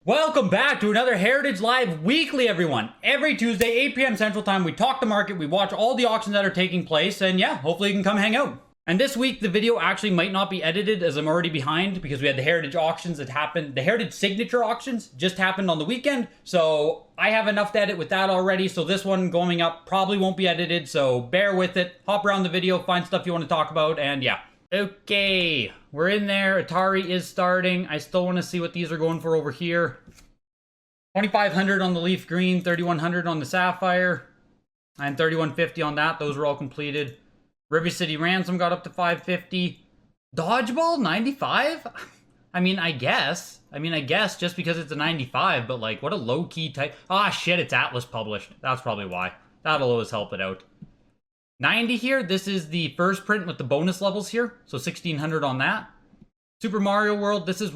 Welcome back to another Heritage Live Weekly, everyone. Every Tuesday, 8 p.m. Central Time, we talk the market, we watch all the auctions that are taking place, and yeah, hopefully you can come hang out. And this week, the video actually might not be edited as I'm already behind because we had the Heritage auctions that happened. The Heritage Signature auctions just happened on the weekend, so I have enough to edit with that already, so this one going up probably won't be edited, so bear with it. Hop around the video, find stuff you want to talk about, and yeah. Okay, we're in there. Atari is starting. I still want to see what these are going for over here. 2,500 on the Leaf Green, 3,100 on the Sapphire, and 3,150 on that. Those were all completed. River City Ransom got up to 550. Dodgeball, 95? I mean, I guess just because it's a 95, but like, what a low-key type. Ah, shit, it's Atlas published. That's probably why. That'll always help it out. 90 here, this is the first print with the bonus levels here, so 1,600 on that. Super Mario World, this is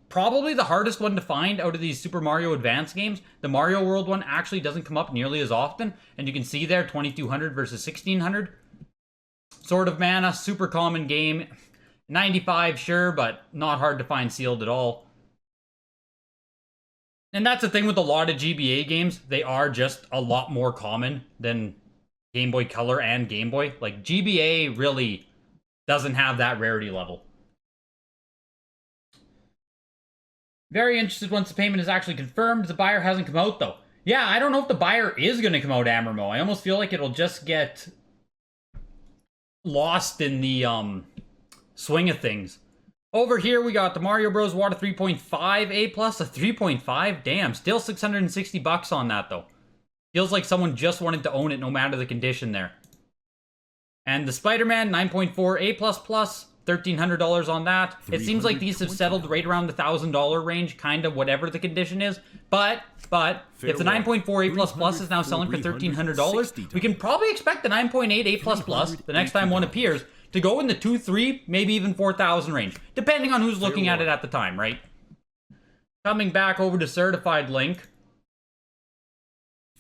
probably the hardest one to find out of these Super Mario Advance games. The Mario World one actually doesn't come up nearly as often, and you can see there, 2,200 versus 1,600. Sword of Mana, super common game. 95, sure, but not hard to find sealed at all. And that's the thing with a lot of GBA games, they are just a lot more common than Game Boy Color and Game Boy. Like, GBA really doesn't have that rarity level. Very interested once the payment is actually confirmed. The buyer hasn't come out, though. Yeah, I don't know if the buyer is going to come out, Amramo. I almost feel like it'll just get lost in the swing of things. Over here, we got the Mario Bros. WATA 3.5 A+, a 3.5. Damn, still 660 bucks on that, though. Feels like someone just wanted to own it no matter the condition there. And the Spider-Man 9.4 A++, $1,300 on that. It seems like these have settled right around the $1,000 range, kind of whatever the condition is. But if the 9.4 A++ is now selling for $1,300, we can probably expect the 9.8 A++ the next time one appears to go in the 2,300, maybe even 4,000 range, depending on who's looking at it at the time, right? Coming back over to Certified Link.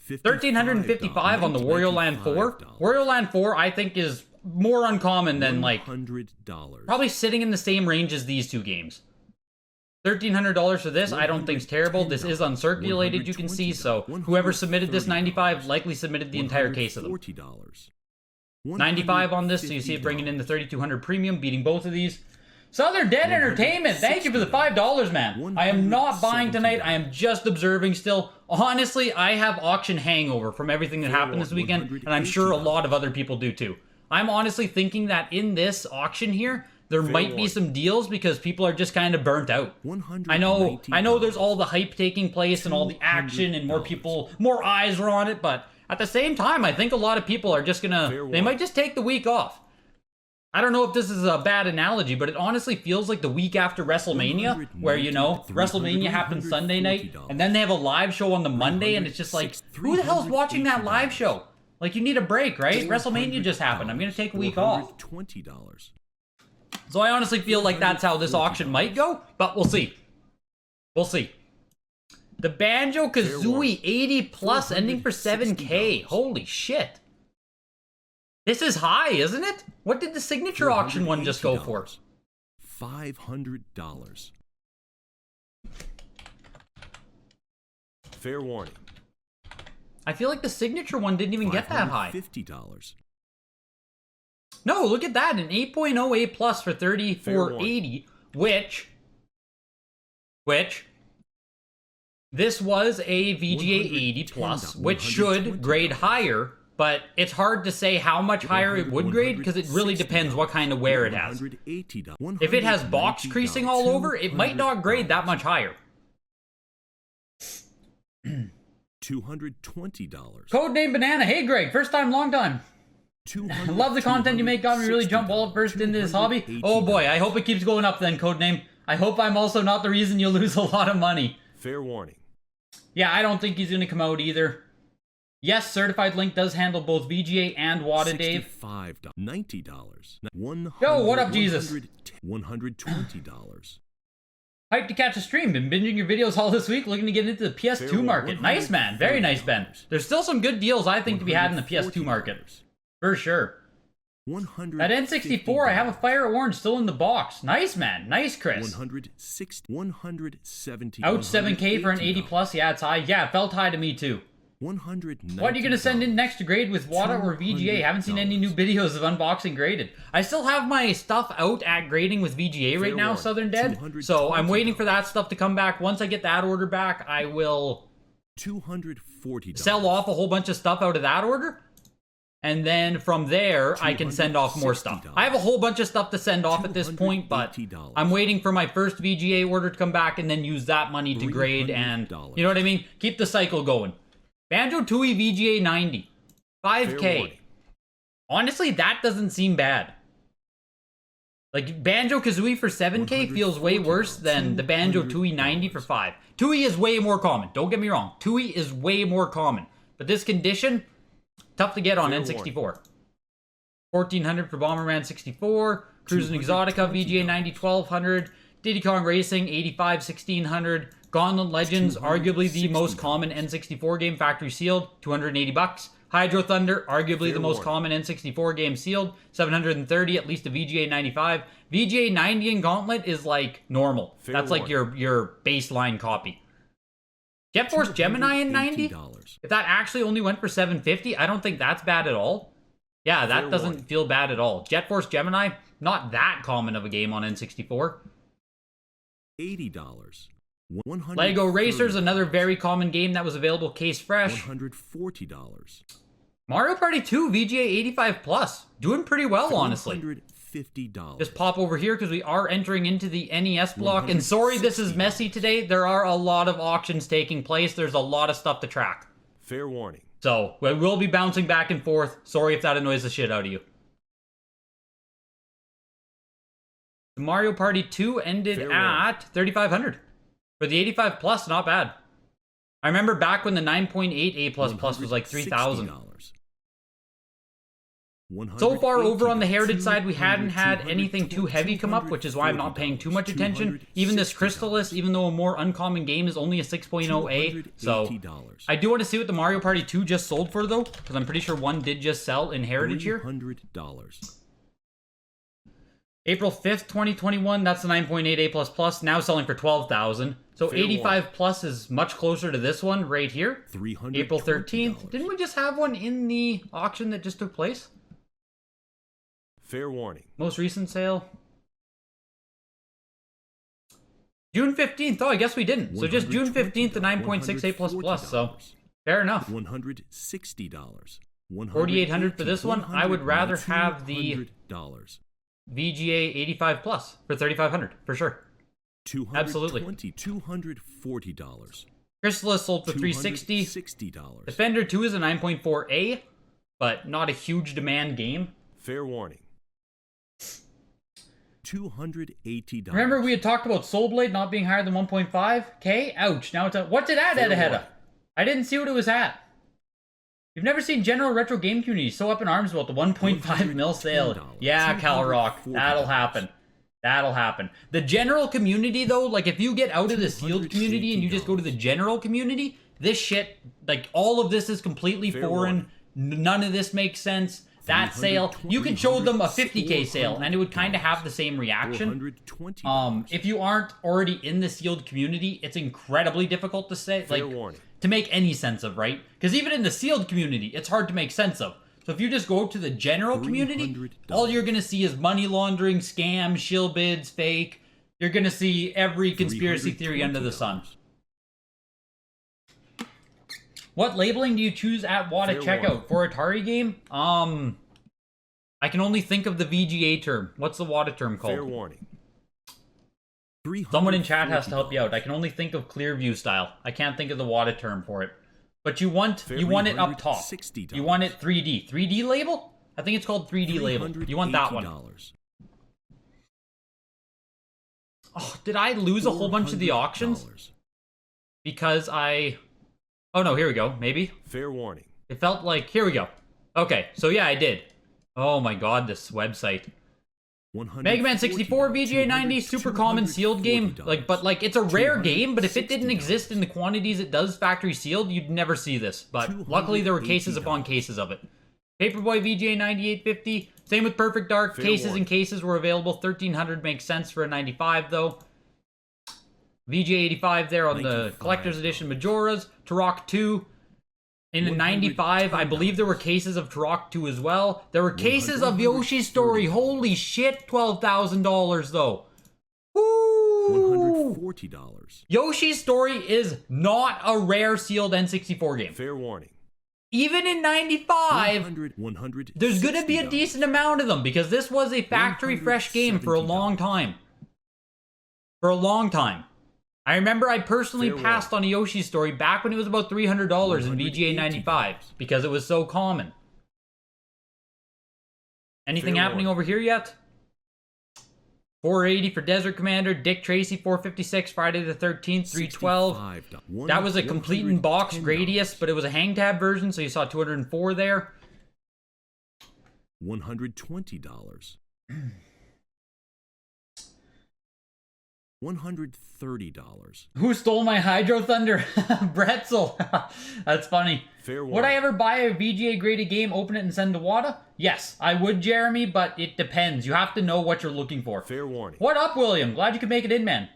1,355 on the Wario Land 4. Wario Land 4, I think, is more uncommon than, like, probably sitting in the same range as these two games. $1,300 for this, I don't think is terrible. This is uncirculated, you can see, so whoever submitted this 95 likely submitted the entire case of them. 95 on this, so you see it bringing in the 3,200 premium, beating both of these. Southern Dead Entertainment, thank you for the $5, man. I am not buying tonight, I am just observing still. Honestly, I have auction hangover from everything that happened this weekend, and I'm sure a lot of other people do too. I'm honestly thinking that in this auction here, there might be some deals because people are just kind of burnt out. I know there's all the hype taking place and all the action and more eyes are on it, but at the same time, I think a lot of people are just they might just take the week off. I don't know if this is a bad analogy, but it honestly feels like the week after WrestleMania, where, you know, WrestleMania happens Sunday night, and then they have a live show on the Monday, and it's just like, who the hell's watching that live show? Like, you need a break, right? WrestleMania just happened. I'm going to take a week off. So I honestly feel like that's how this auction might go, but we'll see. We'll see. The Banjo-Kazooie 80+, ending for 7K. Holy shit. This is high, isn't it? What did the signature auction one just go for? $500. Fair warning. I feel like the signature one didn't even get that high. $50. No, look at that. An 8.0 A+ for $3,480, which this was a VGA 80+, which should grade higher. But it's hard to say how much higher it would grade because it really depends what kind of wear it has. If it has box creasing all over, it might not grade that much higher. $220. Codename Banana. Hey, Greg. First time, long time. Love the content you make. Got me really jump ball first into this hobby. Oh boy, I hope it keeps going up then, Codename. I hope I'm also not the reason you lose a lot of money. Fair warning. Yeah, I don't think he's going to come out either. Yes, Certified Link does handle both VGA and WATA, Dave. $65, $90. Yo, what up, Jesus? $120. Hyped to catch a stream. Been binging your videos all this week, looking to get into the PS2 market. Nice, man. Very nice, Ben. There's still some good deals, I think, to be had in the PS2 market. For sure. $100. That N64, I have a fire orange still in the box. Nice, man. Nice, Chris. $170. Out 7K for an 80 plus. Yeah, it's high. Yeah, it felt high to me too. $190. What are you going to send in next to grade with WATA or VGA? Haven't seen any new videos of unboxing graded. I still have my stuff out at grading with VGA right now, Southern Dead. So I'm waiting for that stuff to come back. Once I get that order back, I will $240. sell off a whole bunch of stuff out of that order. And then from there, I can send off more stuff. I have a whole bunch of stuff to send off at this point, but I'm waiting for my first VGA order to come back and then use that money to grade and, you know what I mean? Keep the cycle going. Banjo-Tooie VGA 90. 5K. Honestly, that doesn't seem bad. Like, Banjo-Kazooie for 7K feels way worse than the Banjo-Tooie 90 for 5. Tooie is way more common. Don't get me wrong. Tooie is way more common. But this condition, tough to get on N64. 1400 for Bomberman 64. Cruisin' Exotica VGA 90 1200. Diddy Kong Racing 85 1600. Gauntlet Legends, arguably the most common N64 game, factory sealed, $280. Hydro Thunder, arguably the most common N64 game sealed, $730, at least a VGA 95. VGA 90 in Gauntlet is like normal. That's like your baseline copy. Jet Force Gemini in 90? If that actually only went for $750, I don't think that's bad at all. Yeah, that doesn't feel bad at all. Jet Force Gemini, not that common of a game on N64. $80. Lego Racers, another very common game that was available case fresh. $140. Mario Party 2 VGA 85 plus, doing pretty well, honestly. $150. Just pop over here because we are entering into the NES block. And sorry this is messy today. There are a lot of auctions taking place. There's a lot of stuff to track. Fair warning. So we will be bouncing back and forth. Sorry if that annoys the shit out of you. Mario Party 2 ended at 3,500. For the 85 plus, not bad. I remember back when the 9.8 A++ was like 3,000. So far over on the Heritage side, we hadn't had anything too heavy come up, which is why I'm not paying too much attention. Even this Crystallis, even though a more uncommon game, is only a 6.0 A. So I do want to see what the Mario Party 2 just sold for, though, because I'm pretty sure one did just sell in Heritage here. $100. April 5th, 2021, that's the 9.8 A++, now selling for 12,000. So 85 plus is much closer to this one right here. April 13th. Didn't we just have one in the auction that just took place? Fair warning. Most recent sale. June 15th. Oh, I guess we didn't. So just June 15th, the 9.6 A++. So fair enough. $160. $4,800 for this one. I would rather have the VGA 85 plus for $3,500 for sure. Absolutely. $240. Crystallis sold for $360. Defender 2 is a 9.4A, but not a huge demand game. Fair warning. $280. Remember we had talked about Soul Blade not being higher than 1.5K? Ouch. Now it's at... What's it at, Edaheda? I didn't see what it was at. You've never seen general retro game community so up in arms about the 1.5 mil sale. Yeah, Calrock. That'll happen. That'll happen. The general community, though, like, if you get out of the sealed community and you just go to the general community, this shit, like, all of this is completely foreign. None of this makes sense. That sale, you could show them a 50K sale, and it would kind of have the same reaction. If you aren't already in the sealed community, it's incredibly difficult to say, like, to make any sense of, right? Because even in the sealed community, it's hard to make sense of. So if you just go to the general community, all you're going to see is money laundering, scams, shill bids, fake. You're going to see every conspiracy theory under the sun. What labeling do you choose at WATA checkout? For Atari game? I can only think of the VGA term. What's the WATA term called? Fair warning. Someone in chat has to help you out. I can only think of Clearview style. I can't think of the WATA term for it. But you want it up top. You want it 3D. 3D label? I think it's called 3D label. You want that one. Oh, did I lose a whole bunch of the auctions? Because I... Oh no, here we go. Maybe. Fair warning. It felt like... Here we go. Okay, so yeah, I did. Oh my god, this website. Mega Man 64, VGA 90, super common sealed game. But it's a rare game, but if it didn't exist in the quantities it does factory sealed, you'd never see this. But luckily there were cases upon cases of it. Paperboy VGA 9850, Same with Perfect Dark. Fair Cases warning. and cases were available. 1300 makes sense for a 95 though. VGA 85 there on the 95. Collector's Edition Majoras. Turok 2. In the 95, I believe there were cases of Turok 2 as well. There were cases of Yoshi's Story. Holy shit, $12,000 though. Woo! $140. Yoshi's Story is not a rare sealed N64 game. Fair warning. Even in 95, 100. there's going to be a decent amount of them because this was a factory fresh game for a long time. For a long time. I remember I personally Fair passed on a Yoshi's Story back when it was about $300 in VGA 95 because it was so common. Anything Fair happening warning. over here yet? 480 for Desert Commander, Dick Tracy 456, Friday the 13th 312. $65. That was a complete in box $110. Gradius, but it was a hang tab version, so you saw 204 there. $120. $130. Who stole my Hydro Thunder? Bretzel. That's funny. Fair Would I warning. ever buy a VGA graded game, open it, and send to WATA? Yes, I would, Jeremy, but it depends. You have to know what you're looking for. Fair warning. What up, William? Glad you could make it in, man.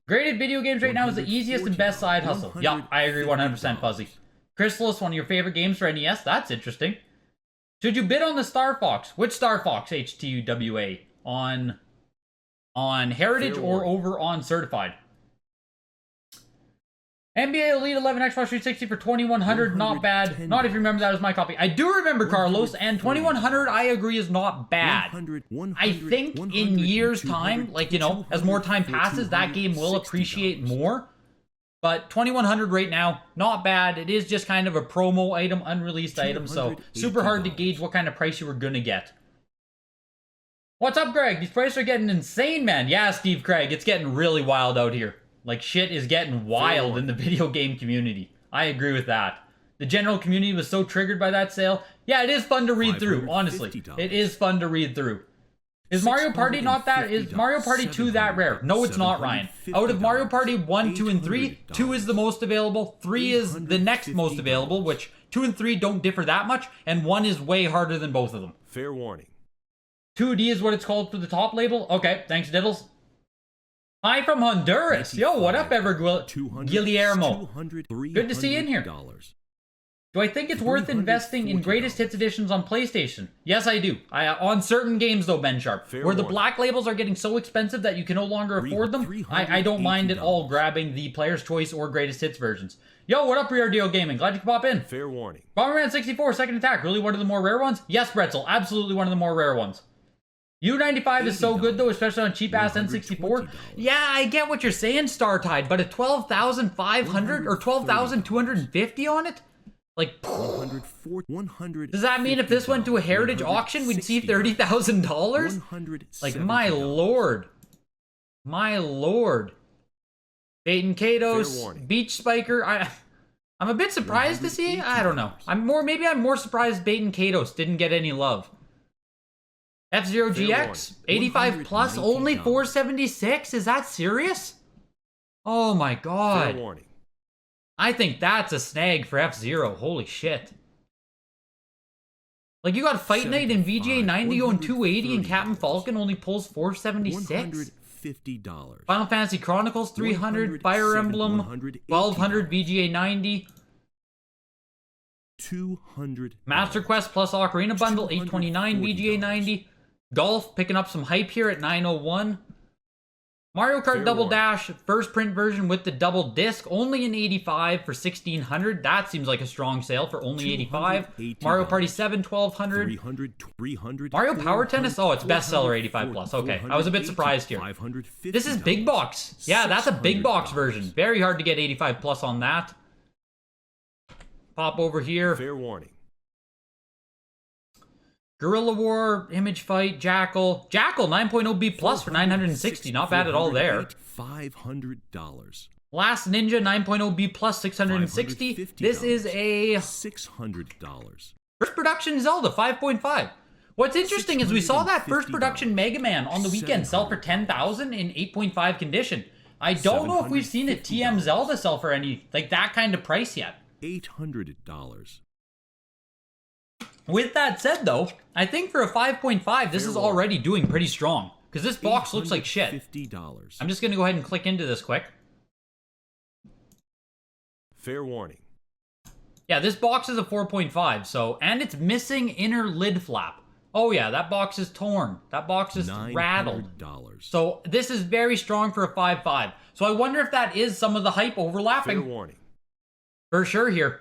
Graded video games right now is the easiest and best side hustle. Yup, I agree 100%, Fuzzy. Chrysalis, one of your favorite games for NES? That's interesting. Should you bid on the Star Fox? Which Star Fox, HTUWA? On Heritage Fair or warning. over on Certified? NBA Elite 11 Xbox 360 for 2100, not bad. Not if you remember that as my copy. I do remember, Carlos, and 2100 I agree is not bad. 100, I think 100, in years 200, time, like, you know, as more time passes, that game will appreciate more. But 2100 right now, not bad. It is just kind of a promo item, unreleased item, so super hard to gauge what kind of price you were gonna get. What's up, Greg? These prices are getting insane, man. Yeah, Steve Craig, it's getting really wild out here. Like, shit is getting wild in the video game community. I agree with that. The general community was so triggered by that sale. Yeah, it is fun to read through, honestly. $550. It is fun to read through. Is Mario Party not that? Is Mario Party 2 that rare? No, it's not, Ryan. Out of Mario Party 1, 2, and 3, 2 is the most available, 3 is the next most available, which 2 and 3 don't differ that much, and 1 is way harder than both of them. Fair warning. 2D is what it's called for the top label? Okay, thanks, Diddles. Hi from Honduras. Yo, what up, Guillermo? Good to see you in here. Do I think it's worth investing in greatest hits editions on PlayStation? Yes, I do. On certain games, though, Ben Sharp, Fair where the warning. black labels are getting so expensive that you can no longer afford them, I don't mind at all grabbing the Player's Choice or greatest hits versions. Yo, what up, Reardio Gaming? Glad you could pop in. Fair warning. Bomberman 64, Second Attack, really one of the more rare ones? Yes, Bretzel, absolutely one of the more rare ones. U95 is so good, though, especially on cheap-ass N64. Yeah, I get what you're saying, StarTide, but at 12,500 or 12,250 on it? Like, 100. does that mean if this went to a heritage auction, we'd see $30,000? Like, my lord. My lord. Dayton Fair Katos, warning. Beach Spiker. I'm a bit surprised to see. I don't know. Maybe I'm more surprised Dayton Katos didn't get any love. F-Zero Fair GX, warning. 85 plus, only $190. 476? Is that serious? Oh my god. Fair warning. I think that's a snag for F-Zero. Holy shit. Like, you got Fight Night and VGA 90 going 280 and Captain Falcon only pulls 476? $150. Final Fantasy Chronicles 300, Fire Emblem 1200, VGA 90, $200. Master Quest plus Ocarina Bundle 829, VGA 90, Golf picking up some hype here at 901. Mario Kart Fair Double warning. Dash, first print version with the double disc, only an 85 for 1600. That seems like a strong sale for only 85. $280. Mario Party 7, 1200. 300. Mario Power Tennis? Oh, it's bestseller 85 plus. Okay, I was a bit surprised here. $550. This is big box. Yeah, that's a big box version. Very hard to get 85 plus on that. Pop over here. Fair warning. Guerrilla War, Image Fight, Jackal. Jackal 9.0 B plus for 960. Not bad at all there. $500. Last Ninja 9.0 B plus 660. This is a $600. first production Zelda 5.5. What's interesting is we saw that first production Mega Man on the weekend sell for 10,000 in 8.5 condition. I don't know if we've seen a TM Zelda sell for any, like, that kind of price yet. $800. With that said, though, I think for a 5.5, this is already doing pretty strong. Because this box looks like shit. $50. I'm just going to go ahead and click into this quick. Fair warning. Yeah, this box is a 4.5, so, and it's missing inner lid flap. Oh yeah, that box is torn. That box is rattled. So this is very strong for a 5.5. So I wonder if that is some of the hype overlapping. Fair warning. For sure here.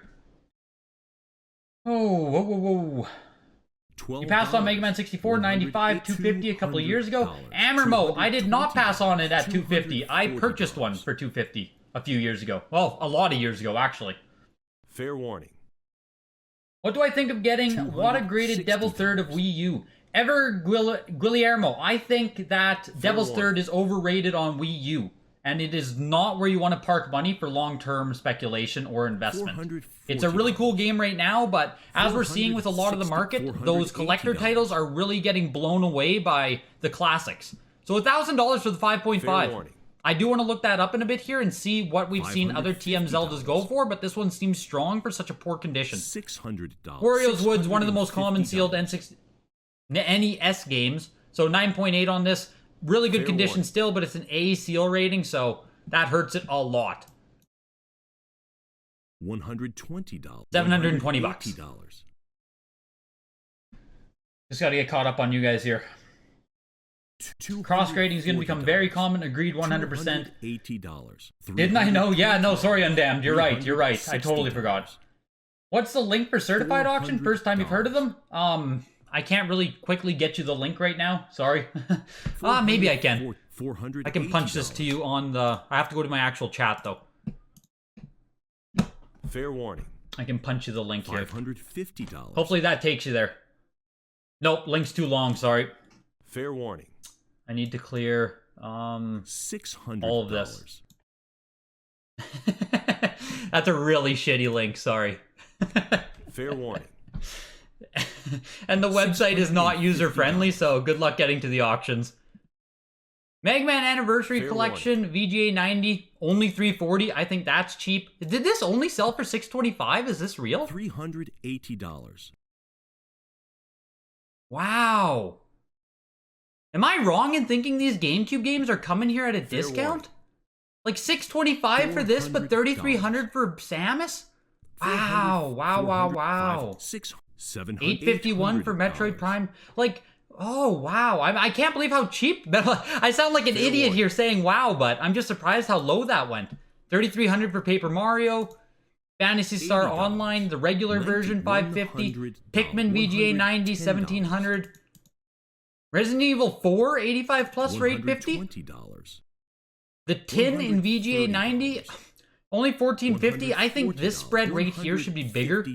Oh, whoa, whoa, whoa. You passed on Mega Man 64, 95, 250 a couple of years ago. Ammermo, I did not pass on it at 250. I purchased one for 250 a few years ago. Well, a lot of years ago, actually. Fair warning. What do I think of getting WATA graded Devil's Third of Wii U? Guillermo, I think that Devil's Third is overrated on Wii U. And it is not where you want to park money for long-term speculation or investment. It's a really cool game right now, but as we're seeing with a lot of the market, those collector titles are really getting blown away by the classics. So $1,000 for the 5.5. I do want to look that up in a bit here and see what we've seen other TM Zeldas go for, but this one seems strong for such a poor condition. $600. Wario's Woods, one of the most common sealed NES games, so 9.8 on this. Really good condition still, but it's an A seal rating, so that hurts it a lot. $120. $720. Just gotta get caught up on you guys here. Cross grading is going to become very common. Agreed 100%. $80. Didn't I know? Yeah, no, sorry, Undamned. You're right. You're right. I totally forgot. What's the link for certified auction? First time you've heard of them? I can't really quickly get you the link right now. Sorry. Maybe I can. I can punch this to you on the... I have to go to my actual chat, though. Fair warning. I can punch you the link here. $550. Hopefully that takes you there. Nope, link's too long, sorry. Fair warning. I need to clear $600. all of this. That's a really shitty link, sorry. Fair warning. And the website is not user-friendly, so good luck getting to the auctions. Mega Man Anniversary Collection, VGA 90, only $340. I think that's cheap. Did this only sell for $625? Is this real? $380. Wow. Am I wrong in thinking these GameCube games are coming here at a discount? Like $625 for this, but $3,300 for Samus? Wow, wow, wow, wow. $851 for Metroid Prime. Like, oh, wow. I can't believe how cheap. I sound like an idiot here saying wow, but I'm just surprised how low that went. $3,300 for Paper Mario. Fantasy Star Online, the regular version, $550. Pikmin VGA 90, $1,700. Resident Evil 4, 85 plus for $850. The tin in VGA 90, only $1450. I think this spread right here should be bigger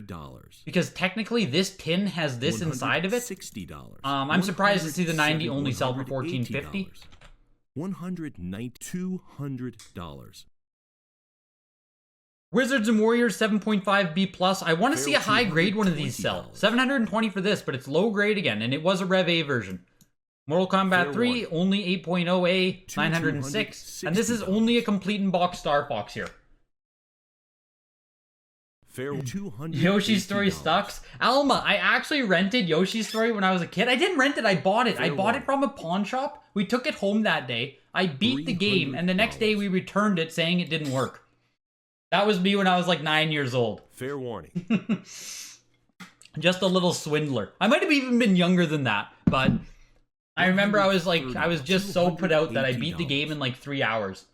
because technically this tin has this inside of it. I'm surprised to see the 90 only sell for $1450. $200. Wizards and Warriors 7.5B plus. I want to see a high grade one of these sell. $720 for this, but it's low grade again, and it was a Rev A version. Mortal Kombat 3, only 8.0A, $906. And this is only a complete in box Star Fox here. Yoshi's Story sucks. Alma, I actually rented Yoshi's Story when I was a kid. I didn't rent it, I bought it. I bought it from a pawn shop. We took it home that day. I beat the game, and the next day we returned it saying it didn't work. That was me when I was like 9 years old. Fair warning. Just a little swindler. I might have even been younger than that, but I remember I was just so put out that I beat the game in like 3 hours.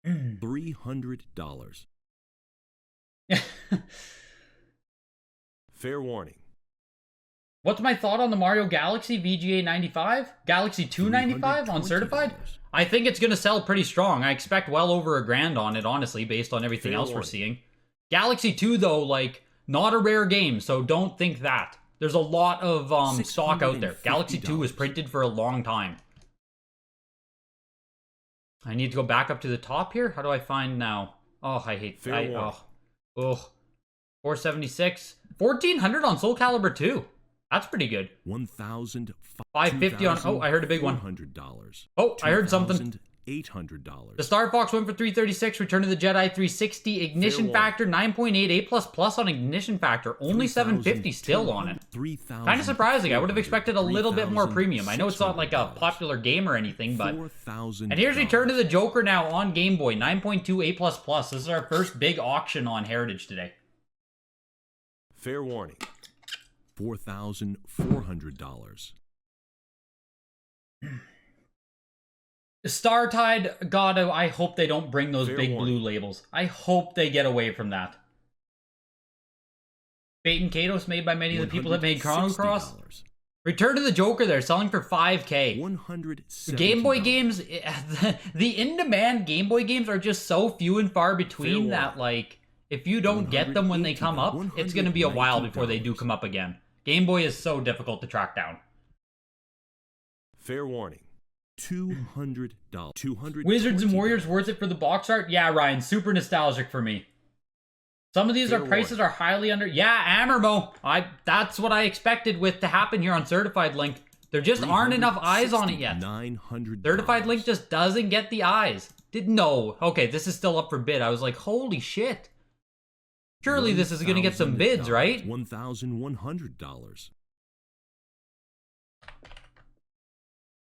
$300. Fair warning. What's my thought on the Mario Galaxy VGA 95? Galaxy 295 on certified? I think it's going to sell pretty strong. I expect well over $1,000 on it, honestly, based on everything else we're seeing. Galaxy 2, though, like, not a rare game, so don't think that. There's a lot of stock out there. Galaxy 2 was printed for a long time. I need to go back up to the top here. How do I find now? Oh, I hate that. Oh, 476. 1,400 on Soul Calibur 2. That's pretty good. 1,000. 550 on. Oh, I heard a big one. $400. Oh, I heard something. $800. The Star Fox went for $336. Return of the Jedi $360. Ignition factor 9.8. A++ on ignition factor. Only $750 still on it. Kind of surprising. I would have expected a little bit more premium. I know it's not like a popular game or anything, but... And here's Return of the Joker now on Game Boy. 9.2 A++. This is our first big auction on Heritage today. Fair warning. $4,400. StarTide, God, I hope they don't bring those big blue labels. I hope they get away from that. Fate and Kados, made by many of the people that made Chrono Cross. Return to the Joker, they're selling for $5K. Game Boy games, the in-demand Game Boy games are just so few and far between that, like, if you don't get them when they come up, it's going to be a while before they do come up again. Game Boy is so difficult to track down. Fair warning. $200. Wizards and Warriors worth it for the box art? Yeah, Ryan, super nostalgic for me. Some of these prices are highly under. Yeah, Amermo. That's what I expected with to happen here on Certified Link. There just aren't enough eyes on it yet. Certified Link just doesn't get the eyes. No. Okay, this is still up for bid. I was like, holy shit. Surely this is going to get some bids, right? $1,100.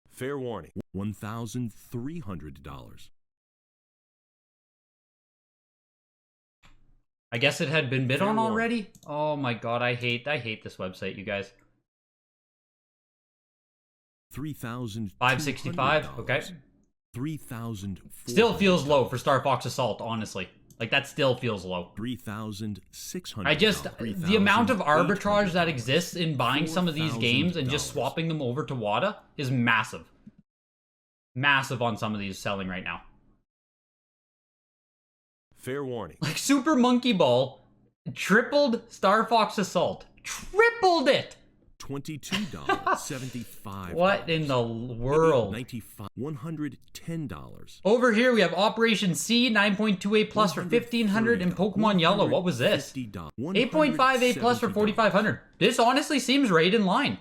Fair warning. $1,300. I guess it had been bid on already? Oh my god, I hate this website, you guys. $565, okay. $3,000. Still feels low for Star Fox Assault, honestly. Like, that still feels low. $3,600. The amount of arbitrage that exists in buying some of these games and just swapping them over to WATA is massive. Massive on some of these selling right now. Fair warning. Like, Super Monkey Ball tripled Star Fox Assault. Tripled it! $22.75. What in the world? $110. Over here we have Operation C, 9.2 A+ for $1,500, and Pokemon Yellow. What was this? 8.5 A+ for $4,500. This honestly seems right in line.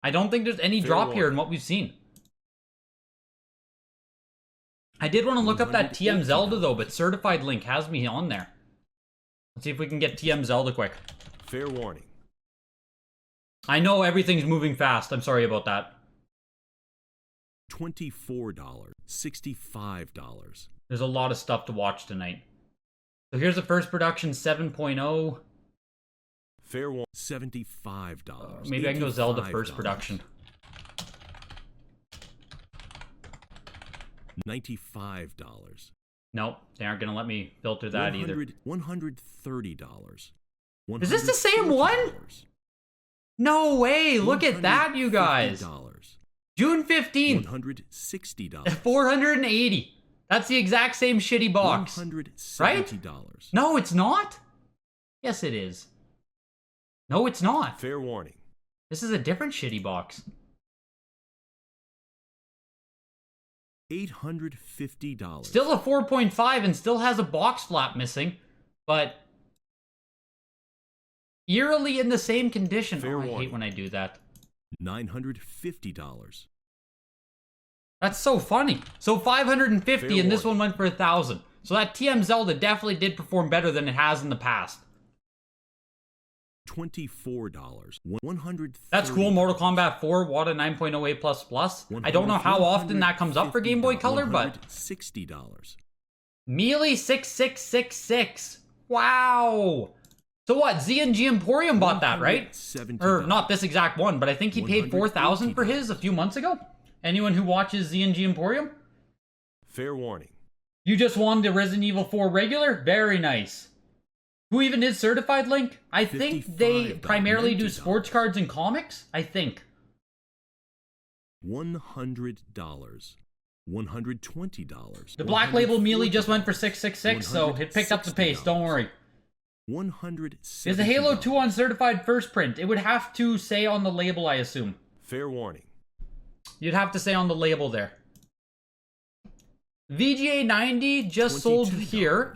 I don't think there's any drop here in what we've seen. I did want to look up that TM Zelda though, but Certified Link has me on there. Let's see if we can get TM Zelda quick. Fair warning. I know everything's moving fast. I'm sorry about that. $24. $65. There's a lot of stuff to watch tonight. So here's the first production 7.0. Fair warning. $75. Maybe I can go Zelda first production. $95. Nope, they aren't gonna let me filter that either. $130. Is this the same one? No way! Look at that, you guys. June 15th. $160. 480. That's the exact same shitty box. Right? No, it's not. Yes, it is. No, it's not. Fair warning. This is a different shitty box. $850. Still a 4.5 and still has a box flap missing, but eerily in the same condition. Fair I hate when I do that. $950. That's so funny. So 550 and this one went for 1,000. So that TM Zelda definitely did perform better than it has in the past. $24. $130. That's cool. Mortal Kombat 4, WATA 9.0 A++. I don't know how often that comes up for Game Boy Color, but $60. Melee 6666. Wow. So what? ZNG Emporium bought that, right? Or not this exact one, but I think he paid 4,000 for his a few months ago. Anyone who watches ZNG Emporium? Fair warning. You just won the Resident Evil 4 regular? Very nice. Who even is Certified Link? I think they primarily do sports cards and comics. I think. $100. $120. The Black Label Melee just went for 666, so it picked up the pace. Don't worry. $170. Is the Halo 2 on certified first print? It would have to say on the label, I assume. Fair warning. You'd have to say on the label there. VGA 90 just sold here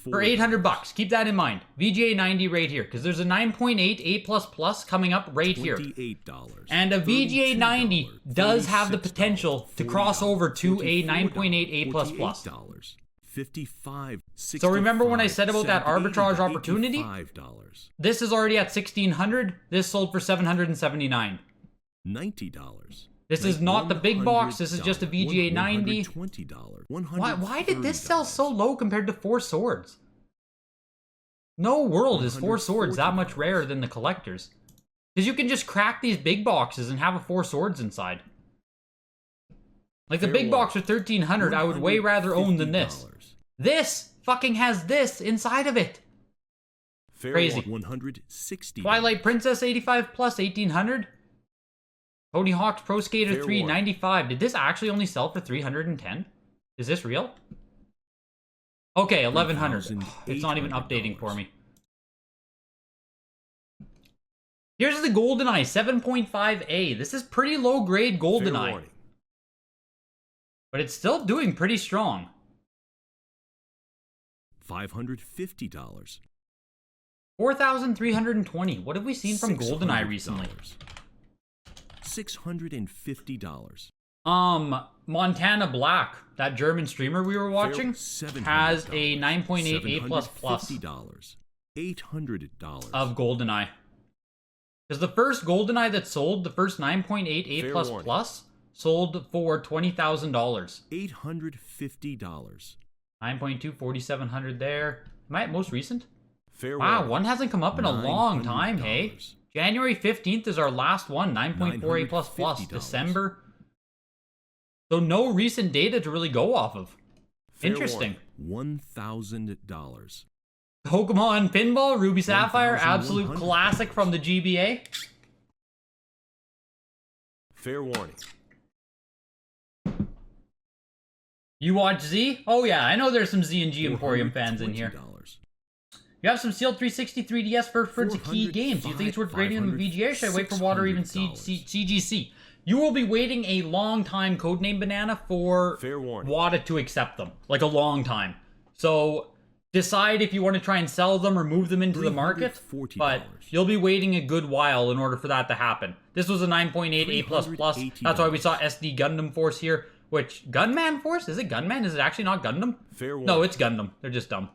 for 800 bucks. Keep that in mind. VGA 90 right here, because there's a 9.8 A++ coming up right here. And a VGA 90 does have the potential to cross over to a 9.8 A++. 55. So remember when I said about that arbitrage opportunity? This is already at $1,600. This sold for $779. $90. This is not the big box. This is just a VGA 90. Why did this sell so low compared to Four Swords? No world is Four Swords that much rarer than the collectors. Because you can just crack these big boxes and have a Four Swords inside. Like the big box for $1,300, I would way rather own than this. This fucking has this inside of it. Crazy. $160. Twilight Princess 85 plus 1800. Tony Hawk's Pro Skater 3 95. Did this actually only sell for 310? Is this real? Okay, 1100. It's not even updating for me. Here's the GoldenEye 7.5A. This is pretty low grade GoldenEye. But it's still doing pretty strong. $550. 4,320. What have we seen from GoldenEye recently? $650. Montana Black, that German streamer we were watching, has a 9.8 A++ $800 of GoldenEye. Because the first GoldenEye that sold, the first 9.8 A++, sold for $20,000. $850. 9.2, 4,700 there. Am I at most recent? Wow, one hasn't come up in a long time, hey? January 15th is our last one, 9.4 A++, December. So no recent data to really go off of. Interesting. $1,000. Pokemon Pinball, Ruby Sapphire, absolute classic from the GBA. Fair warning. You watch Z? Oh yeah, I know there's some Z and G Emporium fans in here. You have some sealed 360 3DS for key games. Do you think it's worth grading them in VGA? Should I wait for WATA or even CGC? You will be waiting a long time, Codename Banana, for WATA to accept them. Like a long time. So decide if you want to try and sell them or move them into the market. But you'll be waiting a good while in order for that to happen. This was a 9.8 A++. That's why we saw SD Gundam Force here. Which, Gunman Force? Is it Gunman? Is it actually not Gundam? No, it's Gundam. They're just dumb.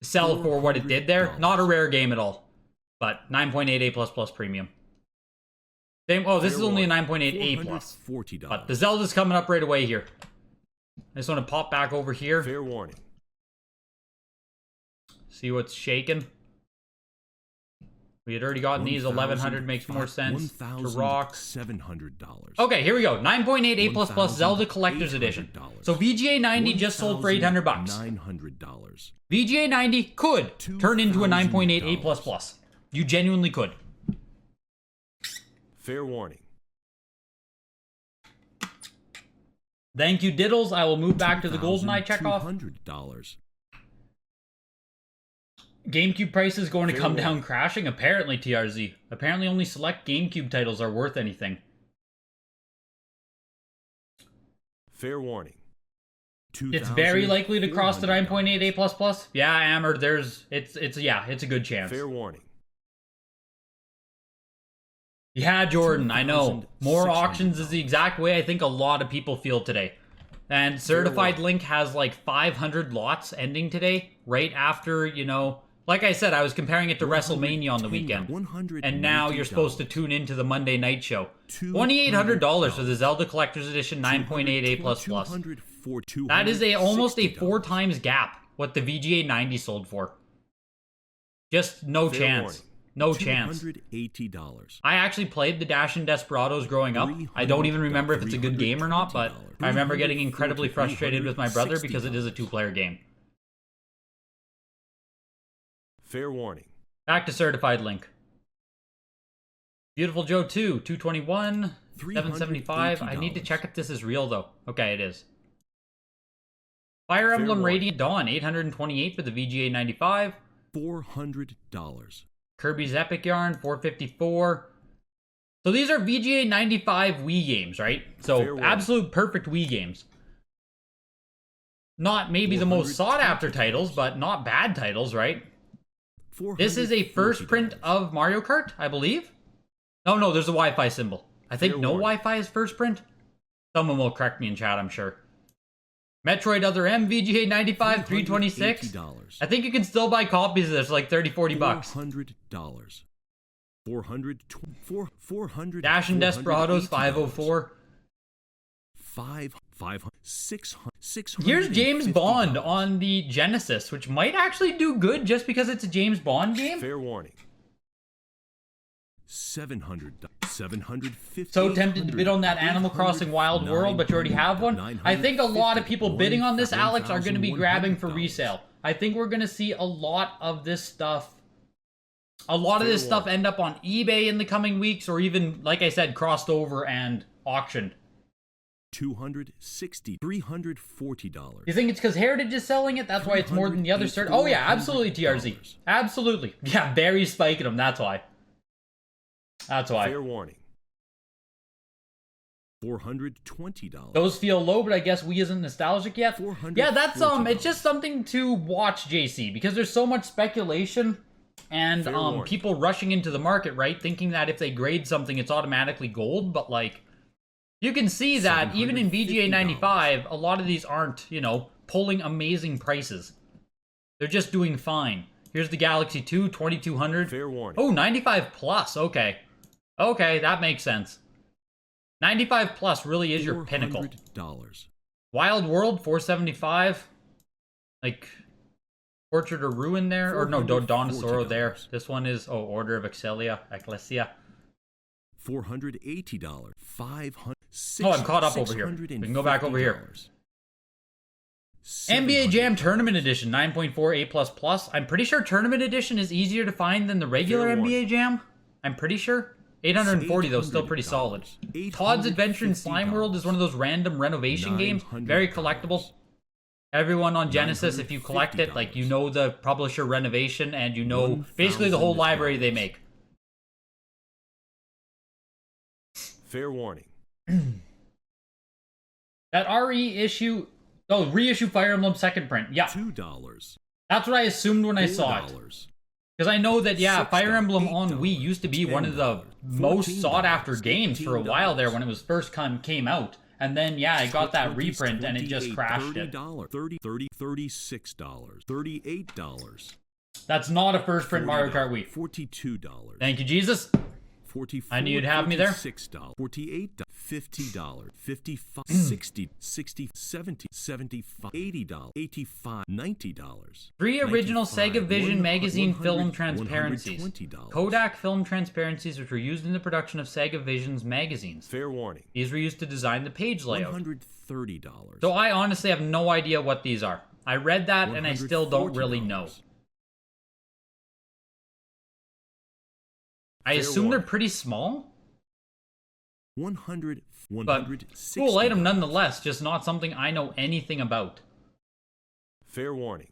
Sell for what it did there. Not a rare game at all. But 9.8 A++ premium. Same. Oh, this is only a 9.8 A+. But the Zelda's coming up right away here. I just want to pop back over here. Fair warning. See what's shaking. We had already gotten these. 1100 makes more sense to rock. $700. Okay, here we go. 9.8 A++ Zelda Collector's Edition. So VGA 90 just sold for 800 bucks. $900. VGA 90 could turn into a 9.8 A++. You genuinely could. Fair warning. Thank you, Diddles. I will move back to the GoldenEye checkoff. $200. GameCube prices going to come down crashing? Apparently, TRZ. Apparently only select GameCube titles are worth anything. Fair warning. It's very likely to cross the 9.8 A++. Yeah, Amber, it's a good chance. Fair warning. Yeah, Jordan, I know. More auctions is the exact way I think a lot of people feel today. And Certified Link has like 500 lots ending today, right after, you know, like I said, I was comparing it to WrestleMania on the weekend. And now you're supposed to tune into the Monday night show. $2,800 for the Zelda Collector's Edition 9.8 A++. That is almost a 4 times gap what the VGA 90 sold for. Just no chance. No chance. $280. I actually played the Dash and Desperados growing up. I don't even remember if it's a good game or not, but I remember getting incredibly frustrated with my brother because it is a 2-player game. Fair warning. Back to Certified Link. Beautiful Joe 2, 221, 775. I need to check if this is real though. Okay, it is. Fire Emblem Radiant Dawn, 828 for the VGA 95. $400. Kirby's Epic Yarn, 454. So these are VGA 95 Wii games, right? So absolute perfect Wii games. Not maybe the most sought after titles, but not bad titles, right? This is a first print of Mario Kart, I believe. Oh no, there's a Wi-Fi symbol. I think no Wi-Fi is first print. Someone will correct me in chat, I'm sure. Metroid Other M, VGA 95, $326. I think you can still buy copies of this, like 30, 40 bucks. $400. 400. Dash and Desperados, 504. 600. Here's James Bond on the Genesis, which might actually do good just because it's a James Bond game. Fair warning. $700. 750. So tempted to bid on that Animal Crossing Wild World, but you already have one. I think a lot of people bidding on this, Alex, are going to be grabbing for resale. I think we're going to see a lot of this stuff. A lot of this stuff end up on eBay in the coming weeks, or even, like I said, crossed over and auctioned. $260. $340. You think it's because Heritage is selling it? That's why it's more than the other cert? Oh yeah, absolutely, TRZ. Absolutely. Yeah, Barry's spiking them, that's why. That's why. Fair warning. $420. Those feel low, but I guess Wii isn't nostalgic yet. Yeah, that's it's just something to watch, JC, because there's so much speculation and people rushing into the market, right? Thinking that if they grade something, it's automatically gold, but like you can see that even in VGA 95, a lot of these aren't, you know, pulling amazing prices. They're just doing fine. Here's the Galaxy 2, 2200. Fair warning. Oh, 95 plus. Okay. Okay, that makes sense. 95 plus really is your pinnacle. Wild World, 475. Like Portrait of Ruin there, or no, Dawn of Sorrow there. This one is Order of Ecclesia. $480. 500. Oh, I'm caught up over here. We can go back over here. NBA Jam Tournament Edition, 9.4 A++. I'm pretty sure Tournament Edition is easier to find than the regular NBA Jam. I'm pretty sure. 840 though, still pretty solid. Todd's Adventure in Slime World is one of those random renovation games. Very collectible. Everyone on Genesis, if you collect it, like you know the publisher Renovation and you know basically the whole library they make. Fair warning. That RE issue, reissue Fire Emblem second print. Yeah. $2. That's what I assumed when I saw it. Because I know that, yeah, Fire Emblem on Wii used to be one of the most sought-after games for a while there when it was first came out. And then, yeah, I got that reprint and it just crashed it. $36. $38. That's not a first print Mario Kart Wii. $42. Thank you, Jesus. I knew you'd have me there. $46. $48. $50. $55. $60. $60. $70. $75. $80. $85. $90. 3 original Sega Vision magazine film transparencies. Kodak film transparencies which were used in the production of Sega Vision's magazines. Fair warning. These were used to design the page layout. $130. So I honestly have no idea what these are. I read that and I still don't really know. I assume they're pretty small. But cool item nonetheless, just not something I know anything about. Fair warning.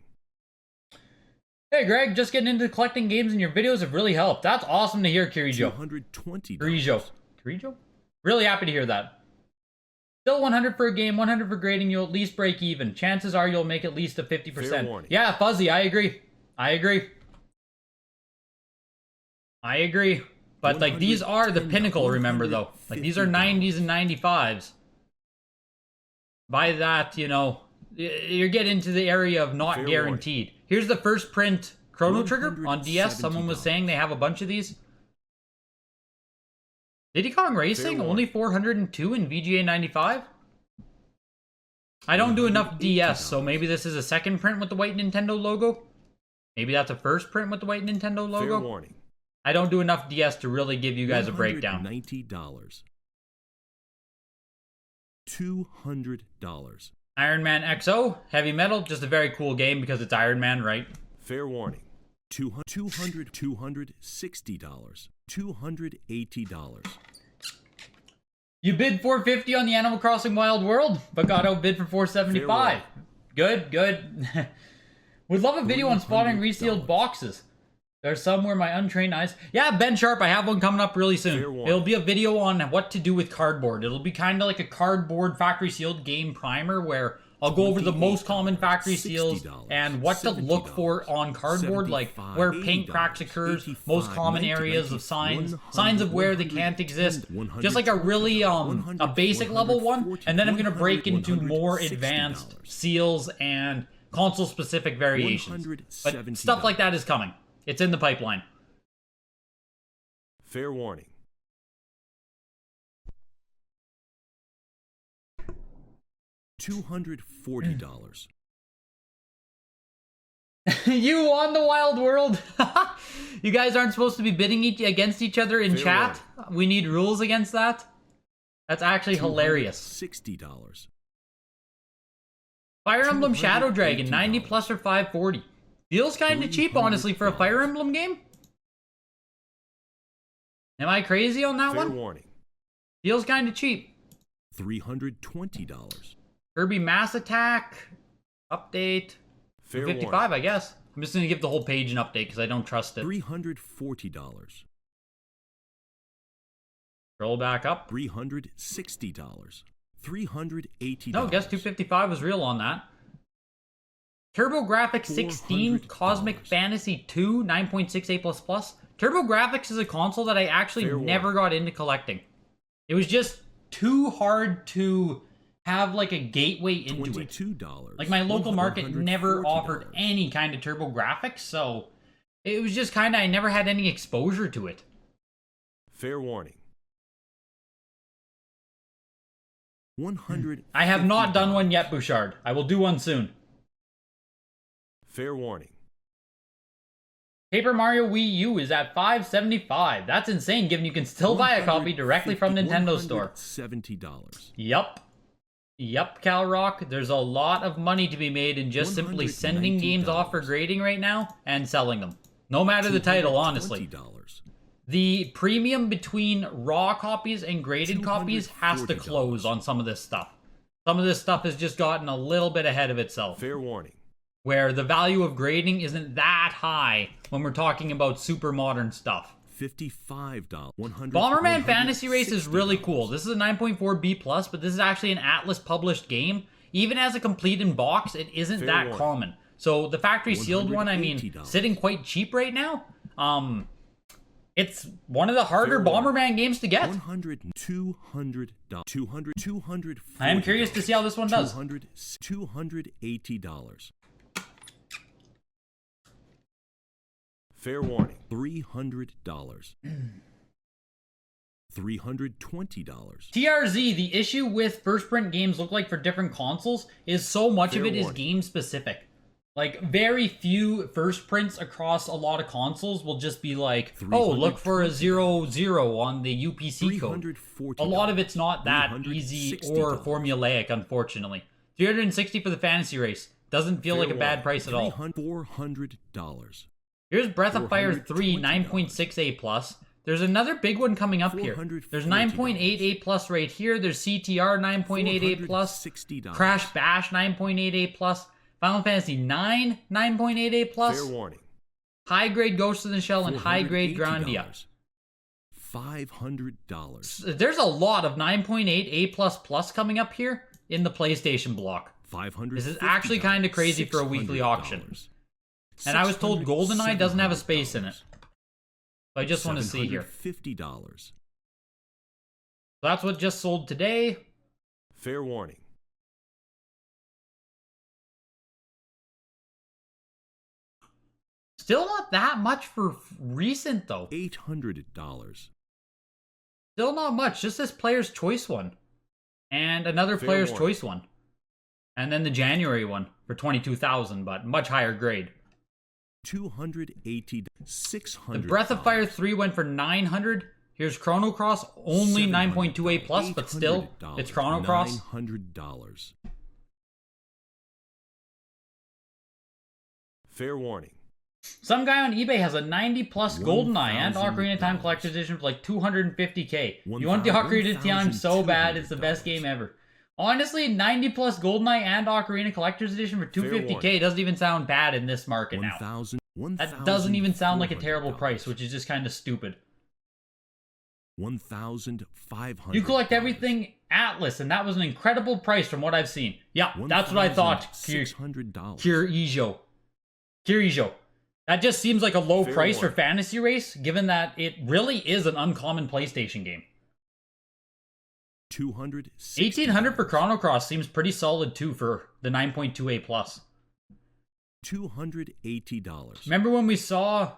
Hey Greg, just getting into collecting games and your videos have really helped. That's awesome to hear, Kirijo. Kirijo? Really happy to hear that. Still 100 for a game, 100 for grading, you'll at least break even. Chances are you'll make at least a 50%. Yeah, Fuzzy, I agree. I agree. But, like, these are the pinnacle, remember, though. Like, these are 90s and 95s. By that, you know, you're getting into the area of not guaranteed. Here's the first print Chrono Trigger on DS. Someone was saying they have a bunch of these. Diddy Kong Racing? Only 402 in VGA 95? I don't do enough DS, so maybe this is a second print with the white Nintendo logo. Maybe that's a first print with the white Nintendo logo. Fair warning. I don't do enough DS to really give you guys a breakdown. $90. $200. Iron Man XO, Heavy Metal, just a very cool game because it's Iron Man, right? Fair warning. $260. $280. You bid $450 on the Animal Crossing Wild World, but got outbid for $475. Good, good. Would love a video on spotting resealed boxes. There's some where my untrained eyes... Yeah, Ben Sharp, I have one coming up really soon. It'll be a video on what to do with cardboard. It'll be kind of like a cardboard factory sealed game primer where I'll go over the most common factory seals and what to look for on cardboard, like where paint cracks occurs, most common areas of signs of where they can't exist. Just like a really, a basic level one. And then I'm going to break into more advanced seals and console specific variations. But stuff like that is coming. It's in the pipeline. Fair warning. $240. You won the Wild World. You guys aren't supposed to be bidding against each other in chat. We need rules against that. That's actually hilarious. $60. Fire Emblem Shadow Dragon, 90 plus or 540. Feels kind of cheap, honestly, for a Fire Emblem game. Am I crazy on that one? Fair warning. Feels kind of cheap. $320. Kirby Mass Attack update. Fair 55, warning. I guess. I'm just gonna give the whole page an update because I don't trust it. $340. Scroll back up. $360. $380. No, guess 255 was real on that. TurboGrafx 16 Cosmic Fantasy 2 9.68++. TurboGrafx is a console that I actually never got into collecting. It was just too hard to have like a gateway into $22. it. Like my local market never offered any kind of TurboGrafx, so it was just kind of, I never had any exposure to it. Fair warning. $100. I have not done one yet, Bouchard. I will do one soon. Fair warning. Paper Mario Wii U is at $575. That's insane, given you can still buy a copy directly from Nintendo Store. $70. Yup, Cal Rock. There's a lot of money to be made in just simply sending games off for grading right now and selling them. No matter the title, honestly. The premium between raw copies and graded copies has to close on some of this stuff. Some of this stuff has just gotten a little bit ahead of itself. Fair warning. Where the value of grading isn't that high when we're talking about super modern stuff. $55. Bomberman Fantasy Race is really cool. This is a 9.4 B+, but this is actually an Atlas published game. Even as a complete in box, it isn't that common. So the factory sealed one, I mean, sitting quite cheap right now. It's one of the harder Bomberman games to get. $200. I am curious to see how this one does. $280. Fair warning. $300. $320. TRZ, the issue with first print games look like for different consoles is so much of it is game specific. Like, very few first prints across a lot of consoles will just be like, oh, look for a 00 on the UPC code. A lot of it's not that easy or formulaic, unfortunately. $360 for the Fantasy Race. Doesn't feel like a bad price at all. $400. Here's Breath of Fire 3, 9.6A+. There's another big one coming up here. There's 9.88+ right here. There's CTR 9.88+. Crash Bash 9.88+. Final Fantasy 9, 9.88+. Fair warning. High grade Ghost in the Shell and high grade Grandia. $500. There's a lot of 9.8A++ coming up here in the PlayStation block. This is actually kind of crazy for a weekly auction. And I was told GoldenEye doesn't have a space in it. So I just want to see here. $50. So that's what just sold today. Fair warning. Still not that much for recent though. $800. Still not much. Just this Player's Choice one. And another Player's Choice one. And then the January one for $22,000, but much higher grade. $280. $600. The Breath of Fire 3 went for $900. Here's Chrono Cross, only 9.28+, but still, it's Chrono Cross. $900. Fair warning. Some guy on eBay has a 90+ GoldenEye and Ocarina of Time Collector's Edition for like $250K. You want the Ocarina of Time so bad, it's the best game ever. Honestly, 90+ GoldenEye and Ocarina Collector's Edition for $250K doesn't even sound bad in this market now. That doesn't even sound like a terrible price, which is just kind of stupid. $1,500. You collect everything Atlas, and that was an incredible price from what I've seen. Yeah, that's what I thought. Kirijo. That just seems like a low price for Fantasy Race, given that it really is an uncommon PlayStation game. $1,800 for Chrono Cross seems pretty solid too for the 9.2A plus. $280. Remember when we saw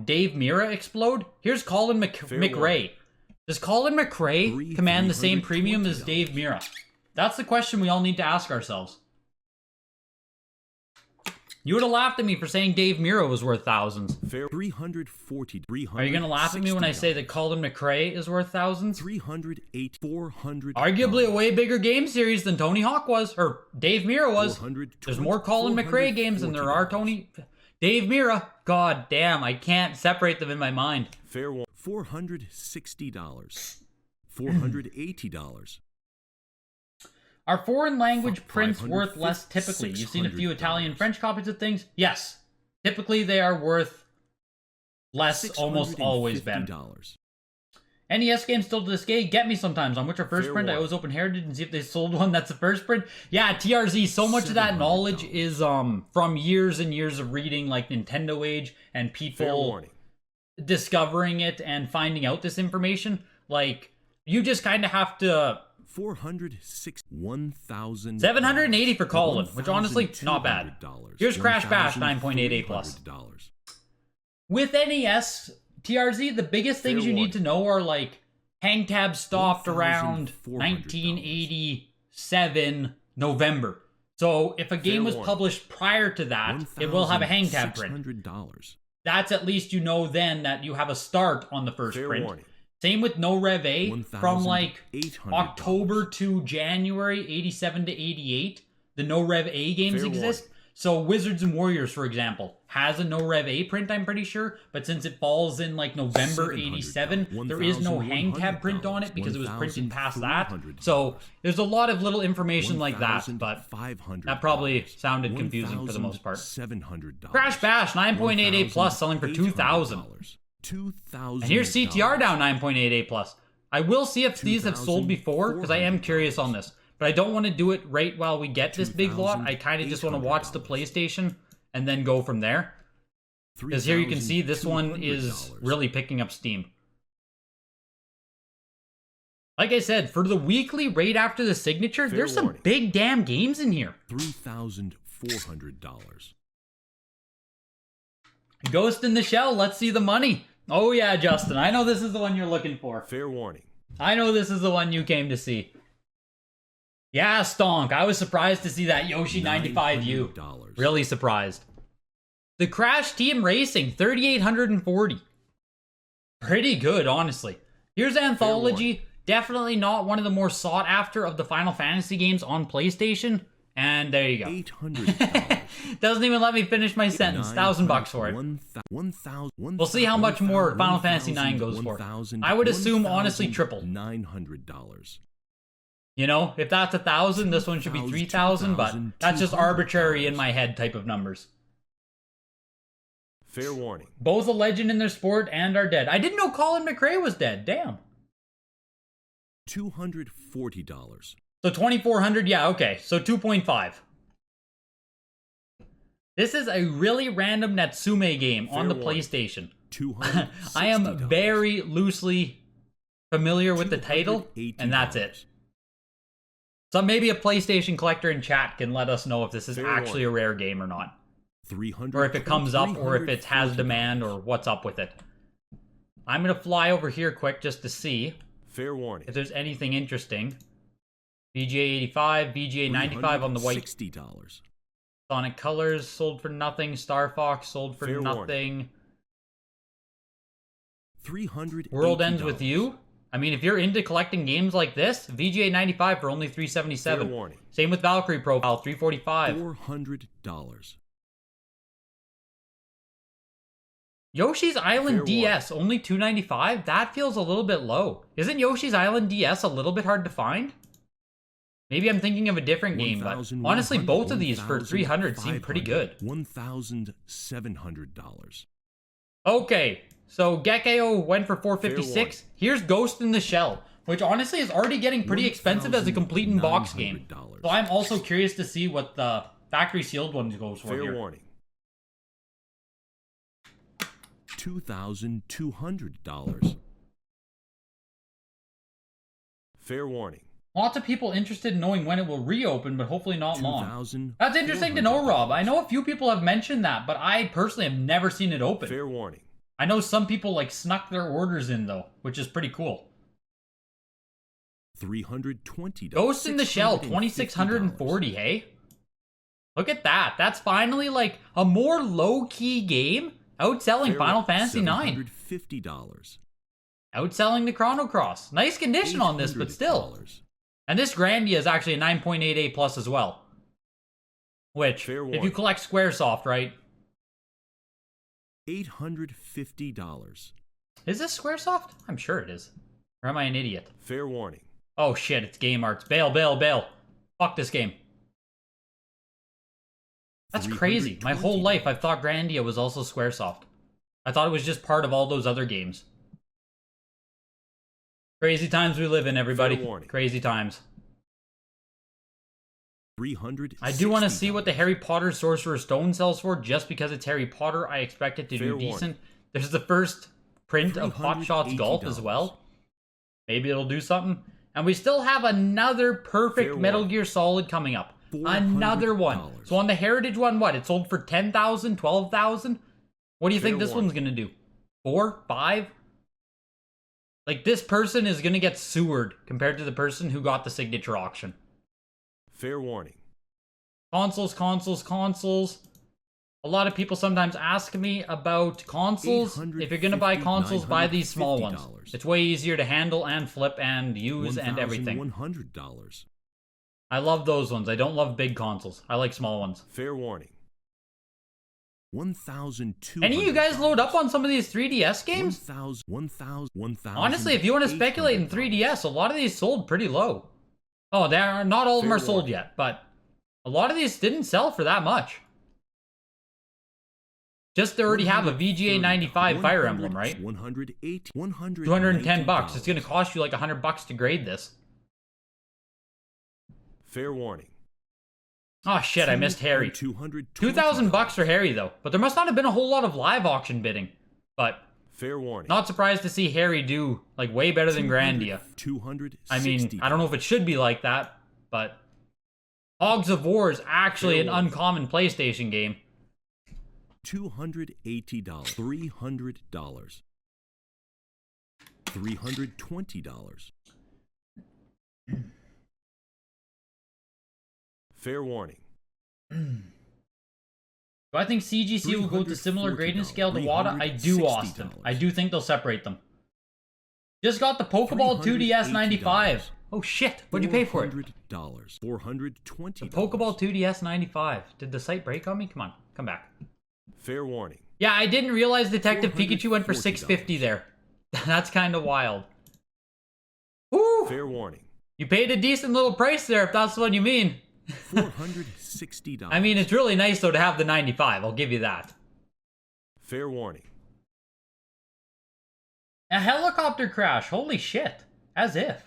Dave Mira explode? Here's Colin McRae. Does Colin McRae command the same premium as Dave Mira? That's the question we all need to ask ourselves. You would have laughed at me for saying Dave Mira was worth thousands. $340. Are you going to laugh at me when I say that Colin McRae is worth thousands? $400. Arguably a way bigger game series than Tony Hawk was, or Dave Mira was. There's more Colin McRae games than there are Dave Mira. God damn, I can't separate them in my mind. $460. $480. Are foreign language prints worth less typically? You've seen a few Italian and French copies of things? Yes. Typically they are worth less, almost always, Ben. NES games still to this day get me sometimes. On Witcher first print, I always open Heritage and see if they sold one that's a first print. Yeah, TRZ, so much of that knowledge is from years and years of reading like Nintendo Age and people discovering it and finding out this information. Like, you just kind of have to... $780 for Colin, which honestly, not bad. Here's Crash Bash 9.88 plus. With NES, TRZ, the biggest things you need to know are like hang tab stopped around 1987 November. So if a game was published prior to that, it will have a hang tab print. That's at least you know then that you have a start on the first print. Same with No Rev A, from like October to January 87 to 88, the No Rev A games exist. So Wizards and Warriors, for example, has a No Rev A print, I'm pretty sure, but since it falls in like November 87, there is no hang tab print on it because it was printed past that. So there's a lot of little information like that, but that probably sounded confusing for the most part. Crash Bash 9.88 plus selling for $2,000. And here's CTR down 9.88 plus. I will see if these have sold before, because I am curious on this. But I don't want to do it right while we get this big lot. I kind of just want to watch the PlayStation and then go from there. Because here you can see this one is really picking up steam. Like I said, for the weekly right after the signature, there's some big damn games in here. $3,400. Ghost in the Shell, let's see the money. Oh yeah, Justin, I know this is the one you're looking for. Fair warning. I know this is the one you came to see. Yeah, Stonk, I was surprised to see that Yoshi 95U. Really surprised. The Crash Team Racing, $3,840. Pretty good, honestly. Here's Anthology. Definitely not one of the more sought after of the Final Fantasy games on PlayStation. And there you go. $800. Doesn't even let me finish my sentence. $1,000 for it. We'll see how much more Final Fantasy 9 goes for. I would assume, honestly, triple. $900. You know, if that's 1,000, this one should be 3,000, but that's just arbitrary in my head type of numbers. Fair warning. Both a legend in their sport and are dead. I didn't know Colin McRae was dead. Damn. $240. So 2,400, yeah, okay. So 2.5. This is a really random Natsume game on the PlayStation. I am very loosely familiar with the title, and that's it. So maybe a PlayStation collector in chat can let us know if this is actually a rare game or not. Or if it comes up, or if it has demand, or what's up with it. I'm going to fly over here quick just to see if there's anything interesting. VGA 85, VGA 95 on the white. $60. Sonic Colors sold for nothing. Star Fox sold for nothing. World Ends With You. I mean, if you're into collecting games like this, VGA 95 for only $377. Same with Valkyrie Profile, $345. $400. Yoshi's Island DS, only $295? That feels a little bit low. Isn't Yoshi's Island DS a little bit hard to find? Maybe I'm thinking of a different game, but honestly, both of these for 300 seem pretty good. $1,700. Okay, so Gekeo went for 456. Here's Ghost in the Shell, which honestly is already getting pretty expensive as a complete in-box game. So I'm also curious to see what the factory sealed one goes for here. Fair warning. $2,200. Fair warning. Lots of people interested in knowing when it will reopen, but hopefully not long. That's interesting to know, Rob. I know a few people have mentioned that, but I personally have never seen it open. Fair warning. I know some people like snuck their orders in though, which is pretty cool. $320. Ghost in the Shell, 2,640, hey? Look at that. That's finally like a more low-key game, outselling Final Fantasy IX. $750. Outselling the Chrono Cross. Nice condition on this, but still. And this Grandia is actually a 9.88 plus as well. Which, if you collect Squaresoft, right? $850. Is this Squaresoft? I'm sure it is. Or am I an idiot? Fair warning. Oh shit, it's Game Arts. Bail, bail, bail. Fuck this game. That's crazy. My whole life I've thought Grandia was also Squaresoft. I thought it was just part of all those other games. Crazy times we live in, everybody. Crazy times. I do want to see what the Harry Potter Sorcerer's Stone sells for, just because it's Harry Potter. I expect it to do decent. There's the first print of Hot Shots Golf as well. Maybe it'll do something. And we still have another perfect Metal Gear Solid coming up. Another one. So on the Heritage one, what? It sold for 10,000, 12,000? What do you think this one's going to do? 4, 5? Like, this person is going to get sewered compared to the person who got the signature auction. Fair warning. Consoles, consoles, consoles. A lot of people sometimes ask me about consoles. If you're going to buy consoles, buy these small ones. It's way easier to handle and flip and use and everything. $1,100. I love those ones. I don't love big consoles. I like small ones. Fair warning. $1,200. Any of you guys load up on some of these 3DS games? Honestly, if you want to speculate in 3DS, a lot of these sold pretty low. Oh, not all of them are sold yet, but a lot of these didn't sell for that much. Just to already have a VGA 95 Fire Emblem, right? $210. It's going to cost you like $100 to grade this. Fair warning. Oh shit, I missed Harry. $2,000 for Harry though, but there must not have been a whole lot of live auction bidding. But fair warning. Not surprised to see Harry do like way better than Grandia. I mean, I don't know if it should be like that, but Hogs of War is actually an uncommon PlayStation game. $280. $300. $320. Fair warning. Do I think CGC will go to similar grading scale to WATA? I do, Austin. I do think they'll separate them. Just got the Pokeball 2DS 95. Oh shit, what'd you pay for it? $420. The Pokeball 2DS 95. Did the site break on me? Come on, come back. Fair warning. Yeah, I didn't realize Detective Pikachu went for $650 there. That's kind of wild. Woo! Fair warning. You paid a decent little price there, if that's what you mean. $460. I mean, it's really nice though to have the 95. I'll give you that. Fair warning. A helicopter crash. Holy shit. As if.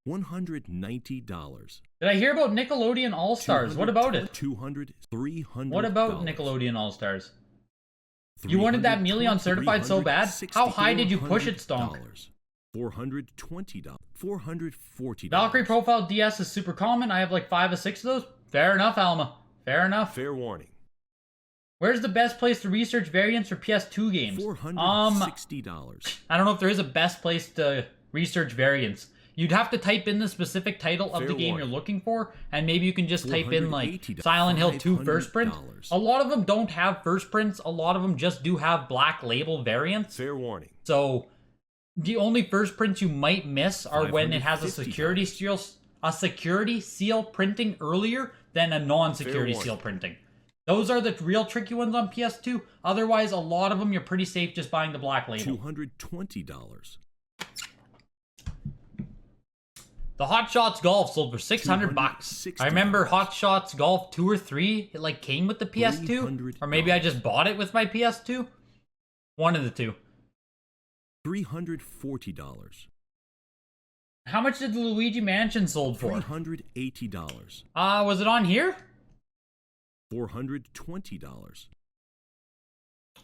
$190. Did I hear about Nickelodeon All-Stars? What about it? $200. $300. What about Nickelodeon All-Stars? You wanted that Million certified so bad? How high did you push it, Stonk? $420. $440. Valkyrie Profile DS is super common. I have like 5 or 6 of those. Fair enough, Alma. Fair enough. Fair warning. Where's the best place to research variants for PS2 games? $460. I don't know if there is a best place to research variants. You'd have to type in the specific title of the game you're looking for, and maybe you can just type in like Silent Hill 2 first print. A lot of them don't have first prints. A lot of them just do have black label variants. Fair warning. So the only first prints you might miss are when it has a security seal printing earlier than a non-security seal printing. Those are the real tricky ones on PS2. Otherwise, a lot of them you're pretty safe just buying the black label. $220. The Hot Shots Golf sold for 600 bucks. I remember Hot Shots Golf 2 or 3. It like came with the PS2, or maybe I just bought it with my PS2. One of the two. $340. How much did the Luigi Mansion sold for? $380. Was it on here? $420.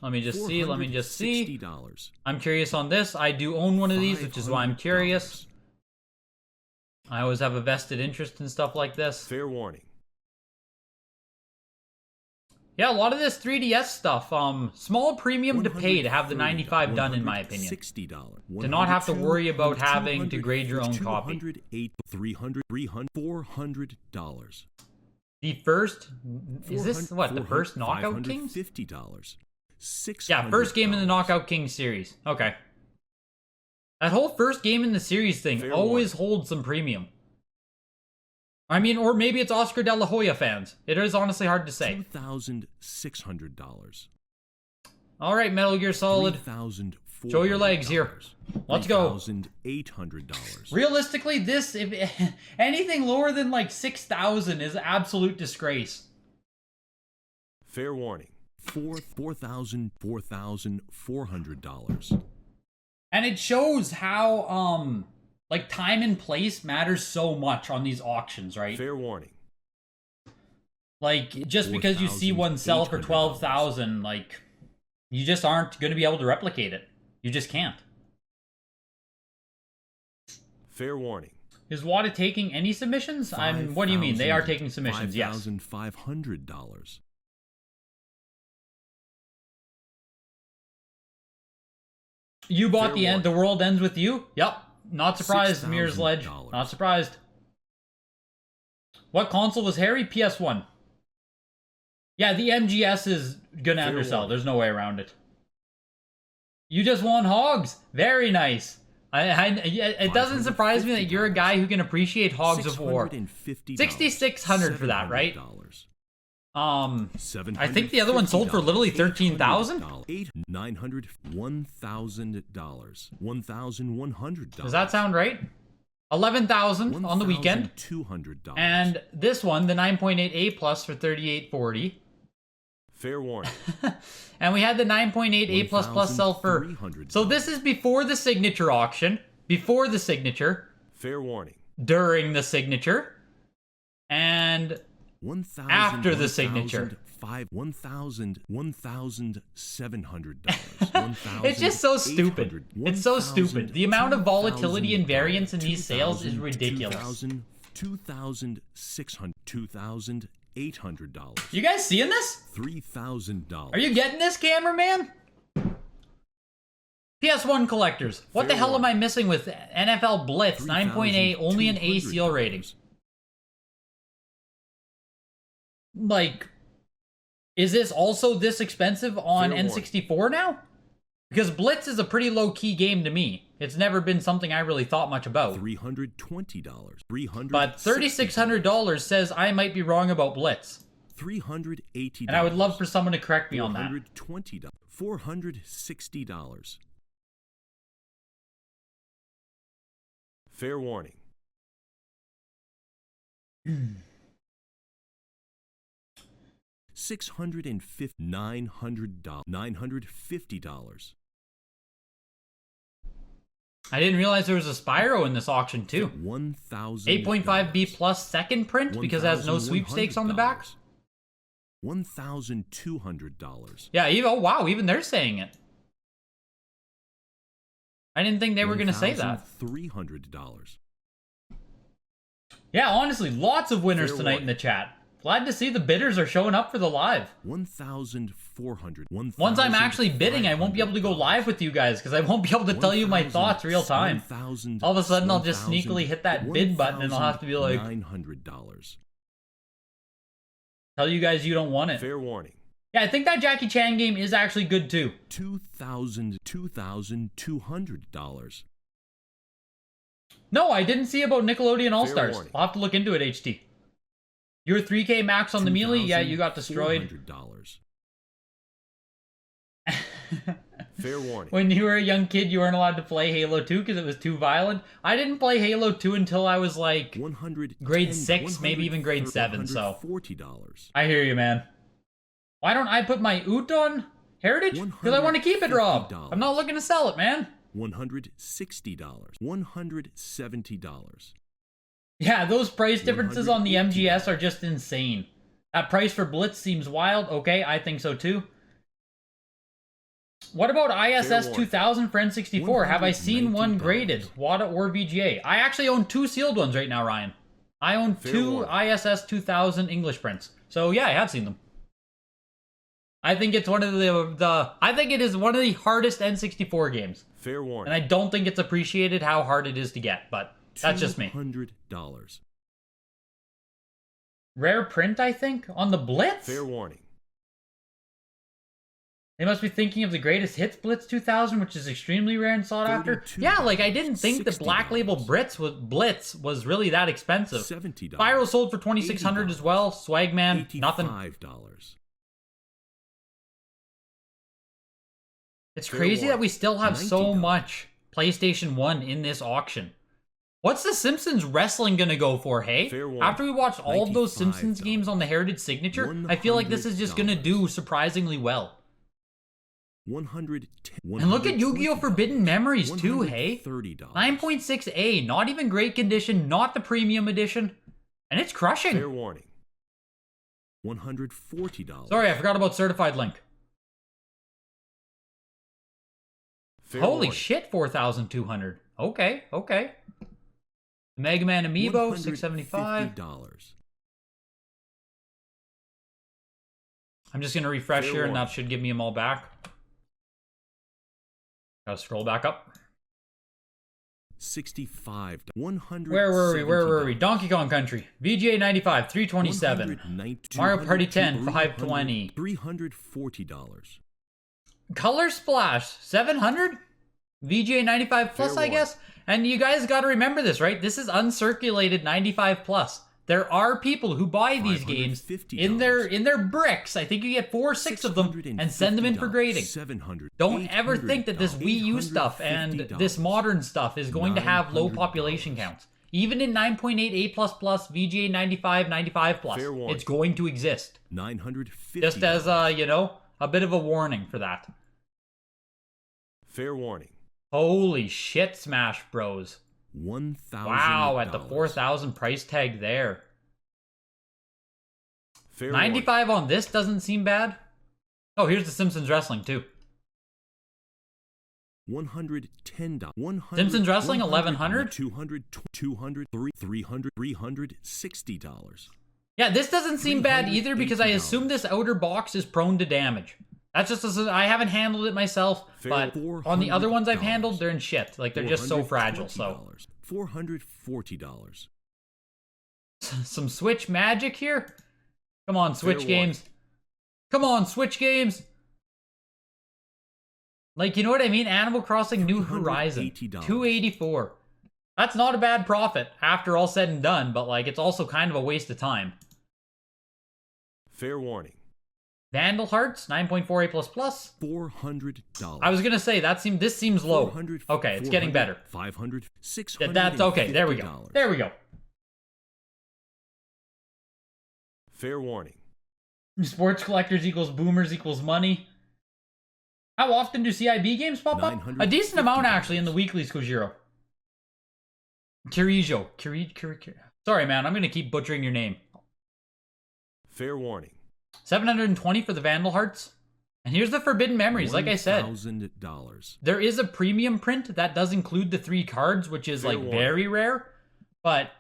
Let me just see. $460. I'm curious on this. I do own one of these, which is why I'm curious. I always have a vested interest in stuff like this. Fair warning. Yeah, a lot of this 3DS stuff, small premium to pay to have the 95 done, in my opinion. $60. To not have to worry about having to grade your own copy. $400. The first, is this what, the first Knockout Kings? $50. Yeah, first game in the Knockout Kings series. Okay. That whole first game in the series thing always holds some premium. I mean, or maybe it's Oscar De La Hoya fans. It is honestly hard to say. $2,600. All right, Metal Gear Solid. Show your legs here. Let's go. $3,800. Realistically, this, if anything lower than like 6,000 is absolute disgrace. Fair warning. $4,400. And it shows how, like, time and place matters so much on these auctions, right? Fair warning. Like, just because you see one sell for 12,000, like, you just aren't going to be able to replicate it. You just can't. Fair warning. Is WATA taking any submissions? What do you mean? They are taking submissions, yes. $5,500. You bought the end. The world ends with you? Yep. Not surprised, Mirror's Ledge. Not surprised. What console was Harry? PS1. Yeah, the MGS is gonna undersell. There's no way around it. You just won Hogs. Very nice. It doesn't surprise me that you're a guy who can appreciate Hogs of War. $6,600 for that, right? I think the other one sold for literally $13,000. $900, $1,000, $1,100. Does that sound right? $11,000 on the weekend. $200. And this one, the 9.8A Plus for $38.40. Fair warning. And we had the 9.8A Plus Plus sell for. So this is before the signature auction, before the signature. Fair warning. During the signature, and after the signature. $1,700. It's just so stupid. It's so stupid. The amount of volatility and variance in these sales is ridiculous. $2,600, $2,800. You guys seeing this? $3,000. Are you getting this, cameraman? PS1 collectors. What the hell am I missing with NFL Blitz 9.8, only an A seal rating? Like, is this also this expensive on N64 now? Because Blitz is a pretty low-key game to me. It's never been something I really thought much about. $320. But $3,600 says I might be wrong about Blitz. $380. And I would love for someone to correct me on that. $420. $460. Fair warning. $650. $950. I didn't realize there was a Spyro in this auction too. 8.5B plus second print because it has no sweepstakes on the back. $1,200. Yeah, even they're saying it. I didn't think they were going to say that. $300. Yeah, honestly, lots of winners tonight in the chat. Glad to see the bidders are showing up for the live. $1,400. Once I'm actually bidding, I won't be able to go live with you guys because I won't be able to tell you my thoughts real time. All of a sudden, I'll just sneakily hit that bid button and I'll have to be like, $900. tell you guys you don't want it. Fair warning. Yeah, I think that Jackie Chan game is actually good too. $2,200. No, I didn't see about Nickelodeon All-Stars. I'll have to look into it, HT. Your 3K max on the Melee? Yeah, you got destroyed. Fair warning. When you were a young kid, you weren't allowed to play Halo 2 because it was too violent. I didn't play Halo 2 until I was like grade 6, maybe even grade 7, so. $140. I hear you, man. Why don't I put my OOT on Heritage? Because I want to keep it, Rob. I'm not looking to sell it, man. $160. $170. Yeah, those price differences on the MGS are just insane. That price for Blitz seems wild. Okay, I think so too. What about ISS 2000 for N64? Have I seen one graded? WATA or VGA? I actually own 2 sealed ones right now, Ryan. I own 2 ISS 2000 English prints. So yeah, I have seen them. I think it's one of I think it is one of the hardest N64 games. Fair warning. And I don't think it's appreciated how hard it is to get, but that's just me. $200. Rare print, I think, on the Blitz? Fair warning. They must be thinking of the greatest hits Blitz 2000, which is extremely rare and sought after. Yeah, like I didn't think the Black Label Blitz was really that expensive. $70. Spyro sold for $2,600 as well. Swagman, nothing. $85. It's crazy that we still have so much PlayStation 1 in this auction. What's the Simpsons wrestling gonna go for, hey? After we watched all of those Simpsons games on the Heritage Signature, I feel like this is just gonna do surprisingly well. $110. And look at Yu-Gi-Oh! Forbidden Memories too, hey? $130. 9.6A, not even great condition, not the premium edition. And it's crushing. Fair warning. $140. Sorry, I forgot about Certified Link. Fair Holy warning. shit, 4,200. Okay, okay. Mega Man Amiibo, $675. I'm just gonna refresh here and that should give me them all back. Gotta scroll back up. $65. $100. Where were we? Donkey Kong Country. VGA 95, $327. Mario Party 10, $520. $340. Color Splash, $700. VGA 95 plus, I guess. And you guys got to remember this, right? This is uncirculated 95 plus. There are people who buy these games in their bricks. I think you get 4 or 6 of them and send them in for grading. Don't ever think that this Wii U stuff and this modern stuff is going to have low population counts. Even in 9.8 A++, VGA 95, 95 plus, it's going to exist. $950. Just as you know, a bit of a warning for that. Fair warning. Holy shit, Smash Bros. $1,000. Wow, at the 4,000 price tag there. Fair 95 warning. on this doesn't seem bad. Oh, here's the Simpsons Wrestling too. $110. Simpsons Wrestling, 1,100. $200, $360. Yeah, this doesn't seem bad either because I assume this outer box is prone to damage. That's just, I haven't handled it myself, but on the other ones I've handled, they're in shit. Like, they're just so fragile, so. $440. Some Switch magic here? Come on, Switch games. Come on, Switch games! Like, you know what I mean? Animal Crossing New Horizon. $284. That's not a bad profit after all said and done, but, like, it's also kind of a waste of time. Fair warning. Vandal Hearts, 9.4 A++. $400. I was gonna say this seems low. Okay, it's getting better. $500. $600. That's okay. There we go. There we go. Fair warning. Sports collectors equals boomers equals money. How often do CIB games pop up? A decent amount actually in the weeklies, Kojiro. Kirijo. Sorry, man. I'm gonna keep butchering your name. Fair warning. 720 for the Vandal Hearts. And here's the Forbidden Memories, like I said. $1,000. There is a premium print that does include the 3 cards, which is like very rare. But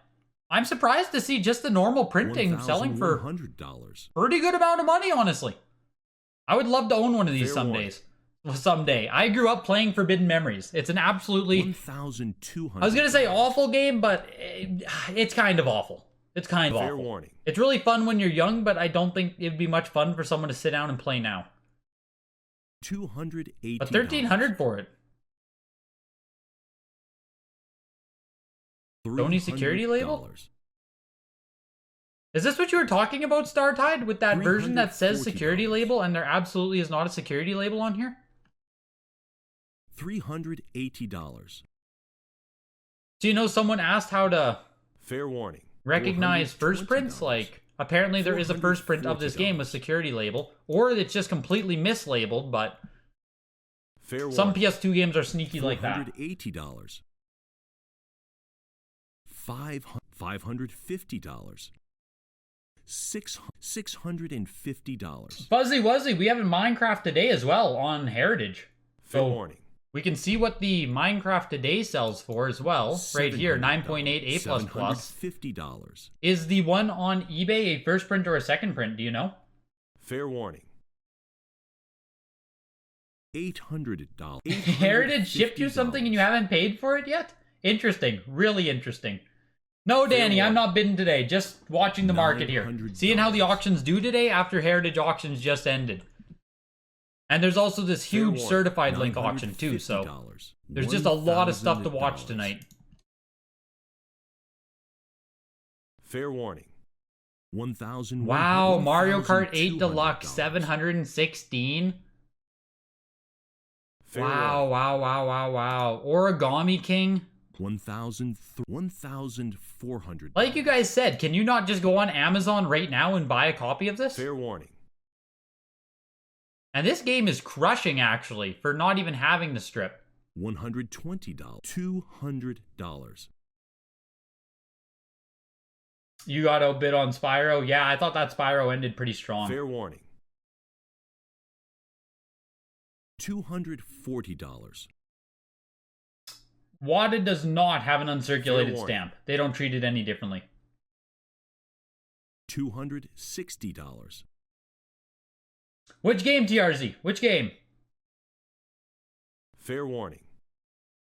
I'm surprised to see just the normal printing selling for pretty good amount of money, honestly. I would love to own one of these someday. I grew up playing Forbidden Memories. It's an absolutely, 1,200. I was going to say awful game, but it's kind of awful. It's kind of awful. Warning. It's really fun when you're young, but I don't think it'd be much fun for someone to sit down and play now. $280. But $1,300 for it. Sony security label? Is this what you were talking about, StarTide? With that version that says security label and there absolutely is not a security label on here? $380. So you know, someone asked how to Fair warning. recognize first prints. $420. Like, apparently there is a first print of this game with security label, or it's just completely mislabeled, but Fair some warning. PS2 games are sneaky like that. $480. $550. $650. Fuzzy Wuzzy, we have a Minecraft Today as well on Heritage. Fair So warning. we can see what the Minecraft Today sells for as well. Right here, 9.8 A++. $750. Is the one on eBay a first print or a second print? Do you know? Fair warning. $800. Heritage shipped you something and you haven't paid for it yet? Interesting. Really interesting. No, Danny, I'm not bidding today. Just watching the market here. Seeing how the auctions do today after Heritage auctions just ended. And there's also this huge certified link auction too, so there's just a lot of stuff to watch tonight. Fair warning. $1,000. Wow, Mario Kart 8 Deluxe, 716. Wow. Origami King. $1,400. Like you guys said, can you not just go on Amazon right now and buy a copy of this? Fair warning. And this game is crushing, actually, for not even having the strip. $120. $200. You got outbid on Spyro? Yeah, I thought that Spyro ended pretty strong. Fair warning. $240. WATA does not have an uncirculated stamp. They don't treat it any differently. $260. Which game, TRZ? Which game? Fair warning.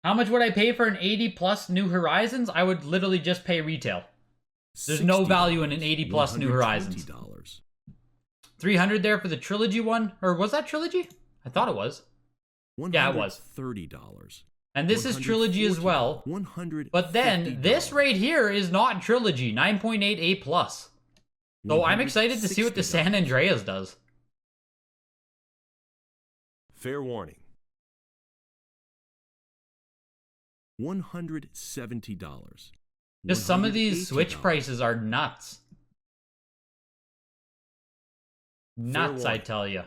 How much would I pay for an 80 plus New Horizons? I would literally just pay retail. There's no value in an 80 plus New Horizons. $300 there for the trilogy one? Or was that trilogy? I thought it was. Yeah, it was. $30. And this is trilogy as well. But then this right here is not trilogy, 9.8 A plus. So I'm excited to see what the San Andreas does. Fair warning. $170. Just some of these Switch prices are nuts. Nuts, I tell you.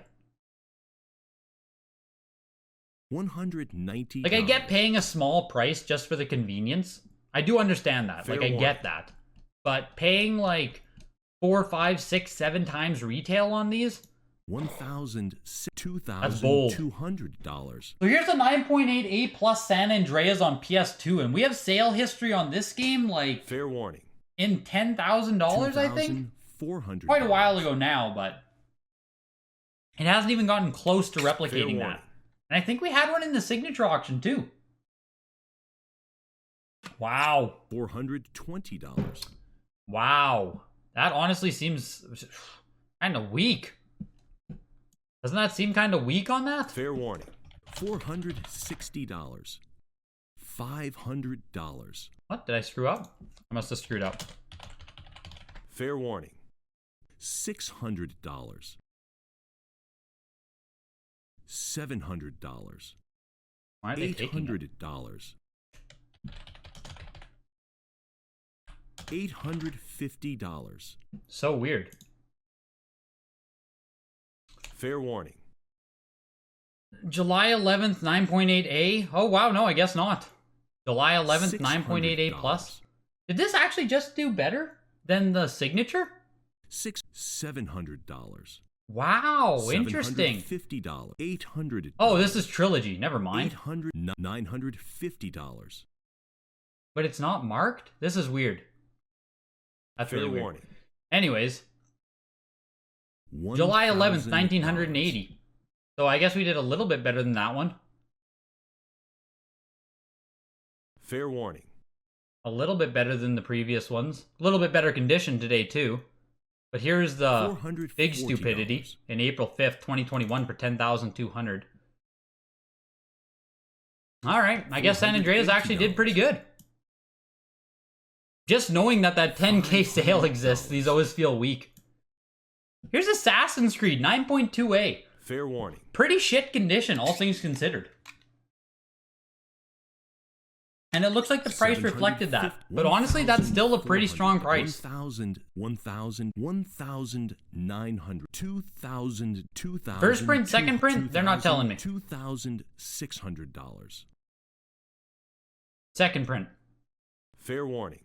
$190. Like, I get paying a small price just for the convenience. I do understand that. Like, I get that. But paying like 4, 5, 6, 7 times retail on these? That's bold. $2,200. So here's a 9.8 A plus San Andreas on PS2, and we have sale history on this game like Fair warning. in $10,000, I think. $400. Quite a while ago now, but it hasn't even gotten close to replicating that. And I think we had one in the signature auction too. Wow. $420. Wow. That honestly seems kind of weak. Doesn't that seem kind of weak on that? Fair warning. $460. $500. What? Did I screw up? I must have screwed up. Fair warning. $600. $700. Why are they taking it? $800. $850. So weird. Fair warning. July 11th, 9.8 A. Oh, wow. No, I guess not. July 11th, 9.8 A plus. Did this actually just do better than the signature? $700. Wow, interesting. $750. $800. Oh, this is trilogy. Never mind. $950. But it's not marked? This is weird. That's Fair really weird. warning. Anyways. July 11th, 1980. So I guess we did a little bit better than that one. Fair warning. A little bit better than the previous ones. A little bit better condition today, too. But here's the big stupidity in April 5th, 2021 for $10,200. All right, I guess San Andreas actually did pretty good. Just knowing that 10K sale exists, these always feel weak. Here's Assassin's Creed 9.2A. Fair warning. Pretty shit condition, all things considered. And it looks like the price reflected that. But honestly, that's still a pretty strong price. 1,000, 1,000, 1,900, 2,000, 2,000. First print, second print? They're not telling me. $2,600. Second print. Fair warning.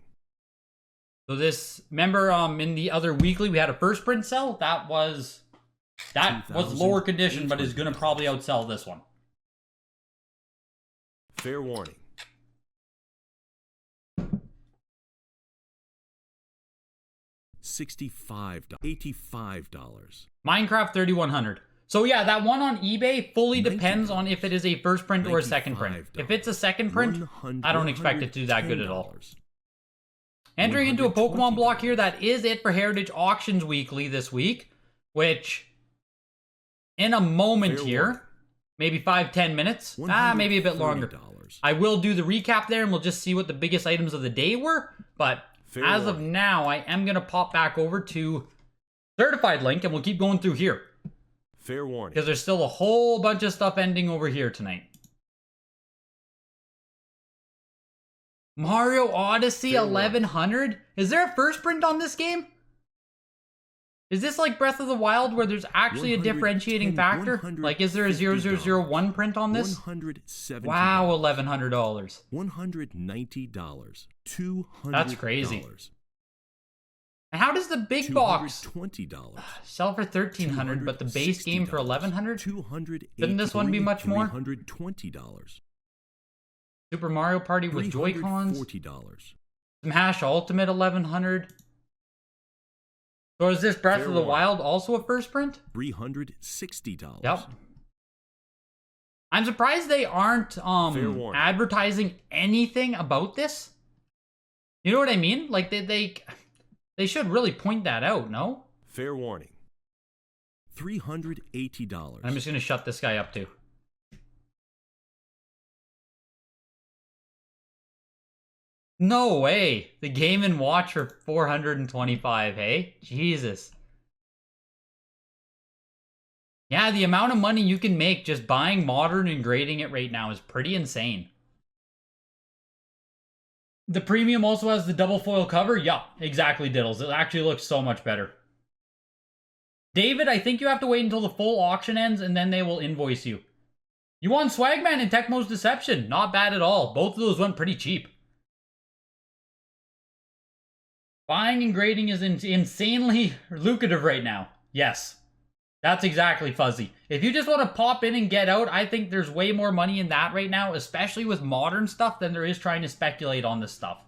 So this, remember in the other weekly we had a first print sell? That was lower condition, but is going to probably outsell this one. Fair warning. $65, $85. Minecraft 3100. So yeah, that one on eBay fully depends on if it is a first print or a second print. If it's a second print, I don't expect it to do that good at all. Entering into a Pokemon block here, that is it for Heritage Auctions Weekly this week, which in a moment here, maybe 5-10 minutes, maybe a bit longer. I will do the recap there and we'll just see what the biggest items of the day were, but as of now, I am going to pop back over to Certified Link and we'll keep going through here. Fair warning. Because there's still a whole bunch of stuff ending over here tonight. Mario Odyssey 1100? Is there a first print on this game? Is this like Breath of the Wild where there's actually a differentiating factor? Like, is there a 0001 print on this? $170. Wow, $1,100. $190. $200. That's crazy. And how does the big box $220 sell for $1,300, but the base game for $1,100? Shouldn't this one be much more? $320. Super Mario Party with Joy-Cons. $40. Smash Ultimate 1100. So is this Breath of the Wild also a first print? $360. Yep. I'm surprised they aren't advertising anything about this. You know what I mean? Like they should really point that out, no? Fair warning. $380. I'm just gonna shut this guy up too. No way. The Game & Watch for $425, hey? Jesus. Yeah, the amount of money you can make just buying modern and grading it right now is pretty insane. The premium also has the double foil cover? Yeah, exactly, Diddles. It actually looks so much better. David, I think you have to wait until the full auction ends and then they will invoice you. You won Swagman and Tecmo's Deception. Not bad at all. Both of those went pretty cheap. Buying and grading is insanely lucrative right now. Yes. That's exactly Fuzzy. If you just want to pop in and get out, I think there's way more money in that right now, especially with modern stuff, than there is trying to speculate on this stuff.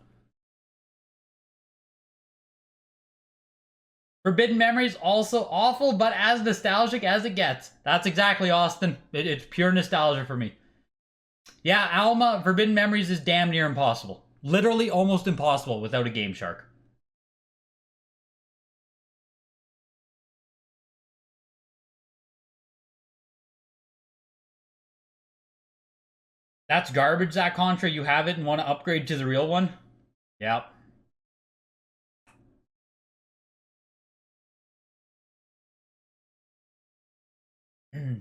Forbidden Memories, also awful, but as nostalgic as it gets. That's exactly Austin. It's pure nostalgia for me. Yeah, Alma, Forbidden Memories is damn near impossible. Literally almost impossible without a Game Shark. That's garbage, that Contra. You have it and want to upgrade to the real one? Yep.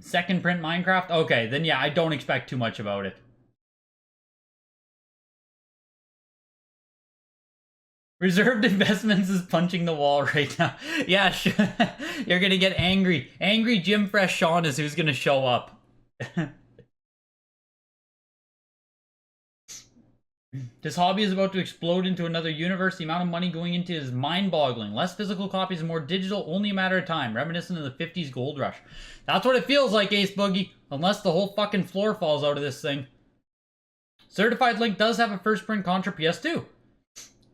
Second print Minecraft? Okay, then yeah, I don't expect too much about it. Reserved Investments is punching the wall right now. Yeah, you're gonna get angry. Angry Jim Fresh Sean is who's gonna show up. This hobby is about to explode into another universe. The amount of money going into it is mind-boggling. Less physical copies and more digital, only a matter of time. Reminiscent of the 50s gold rush. That's what it feels like, Ace Boogie. Unless the whole fucking floor falls out of this thing. Certified Link does have a first print Contra PS2.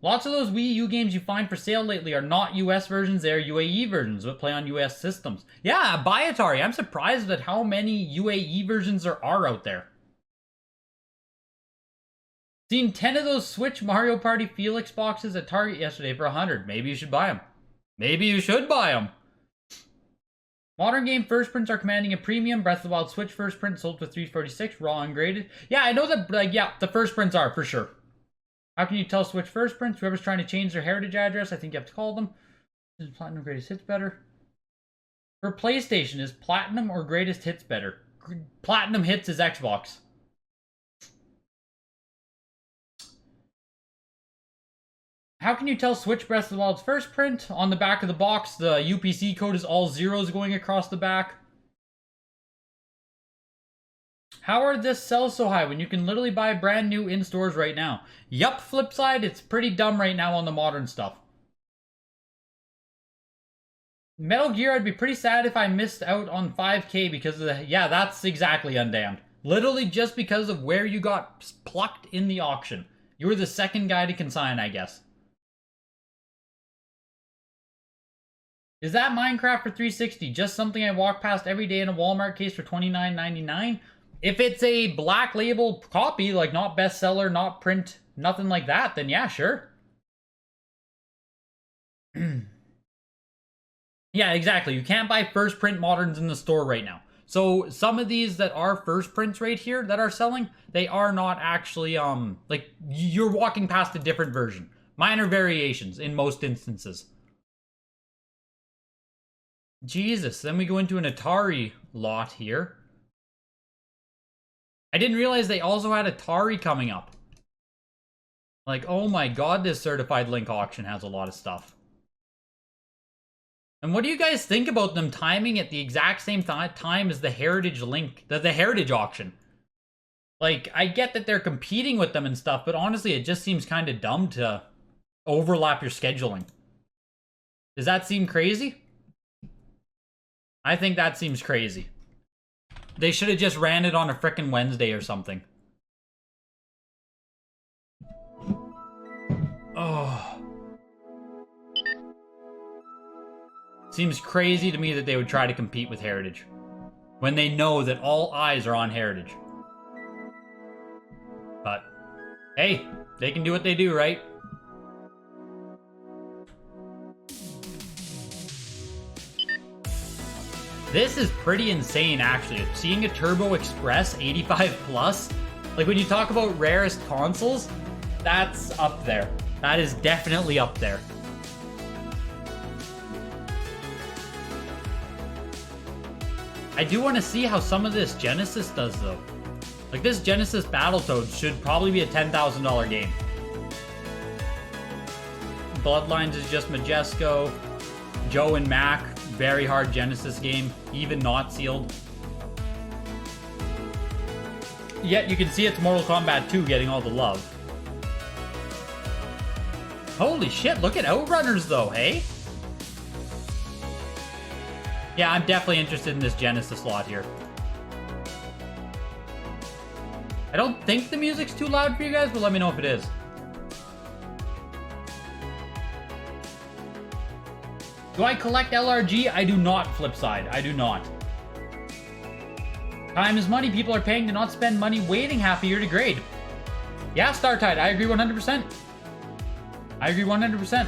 Lots of those Wii U games you find for sale lately are not US versions, they're UAE versions, but play on US systems. Yeah, by Atari. I'm surprised at how many UAE versions there are out there. Seen 10 of those Switch Mario Party Felix boxes at Target yesterday for $100. Maybe you should buy them. Maybe you should buy them. Modern game first prints are commanding a premium. Breath of the Wild Switch first print sold for $346, raw and graded. Yeah, I know that, like, yeah, the first prints are, for sure. How can you tell Switch first prints? Whoever's trying to change their heritage address, I think you have to call them. Is Platinum Greatest Hits better? For PlayStation, is Platinum or Greatest Hits better? Platinum Hits is Xbox. How can you tell Switch Breath of the Wild's first print? On the back of the box, the UPC code is all zeros going across the back. How are this sell so high when you can literally buy brand new in stores right now? Yup, flip side, it's pretty dumb right now on the modern stuff. Metal Gear, I'd be pretty sad if I missed out on 5K because of the... Yeah, that's exactly Undamned. Literally just because of where you got plucked in the auction. You were the second guy to consign, I guess. Is that Minecraft for 360 just something I walk past every day in a Walmart case for $29.99? If it's a black label copy, like not bestseller, not print, nothing like that, then yeah, sure. Yeah, exactly. You can't buy first print moderns in the store right now. So some of these that are first prints right here that are selling, they are not actually, like, you're walking past a different version. Minor variations in most instances. Jesus, then we go into an Atari lot here. I didn't realize they also had Atari coming up. Like, oh my god, this certified link auction has a lot of stuff. And what do you guys think about them timing at the exact same time as the Heritage Link, the Heritage auction? Like, I get that they're competing with them and stuff, but honestly, it just seems kind of dumb to overlap your scheduling. Does that seem crazy? I think that seems crazy. They should have just ran it on a frickin' Wednesday or something. Oh. Seems crazy to me that they would try to compete with Heritage when they know that all eyes are on Heritage. But, hey, they can do what they do, right? This is pretty insane, actually. Seeing a Turbo Express 85 plus, like when you talk about rarest consoles, that's up there. That is definitely up there. I do want to see how some of this Genesis does, though. Like, this Genesis Battletoads should probably be a $10,000 game. Bloodlines is just Majesco. Joe and Mac, very hard Genesis game, even not sealed. Yet you can see it's Mortal Kombat 2 getting all the love. Holy shit, look at Outrunners, though, hey? Yeah, I'm definitely interested in this Genesis slot here. I don't think the music's too loud for you guys, but let me know if it is. Do I collect LRG? I do not, Flipside. I do not. Time is money. People are paying to not spend money waiting half a year to grade. Yeah, StarTide. I agree 100%. I agree 100%.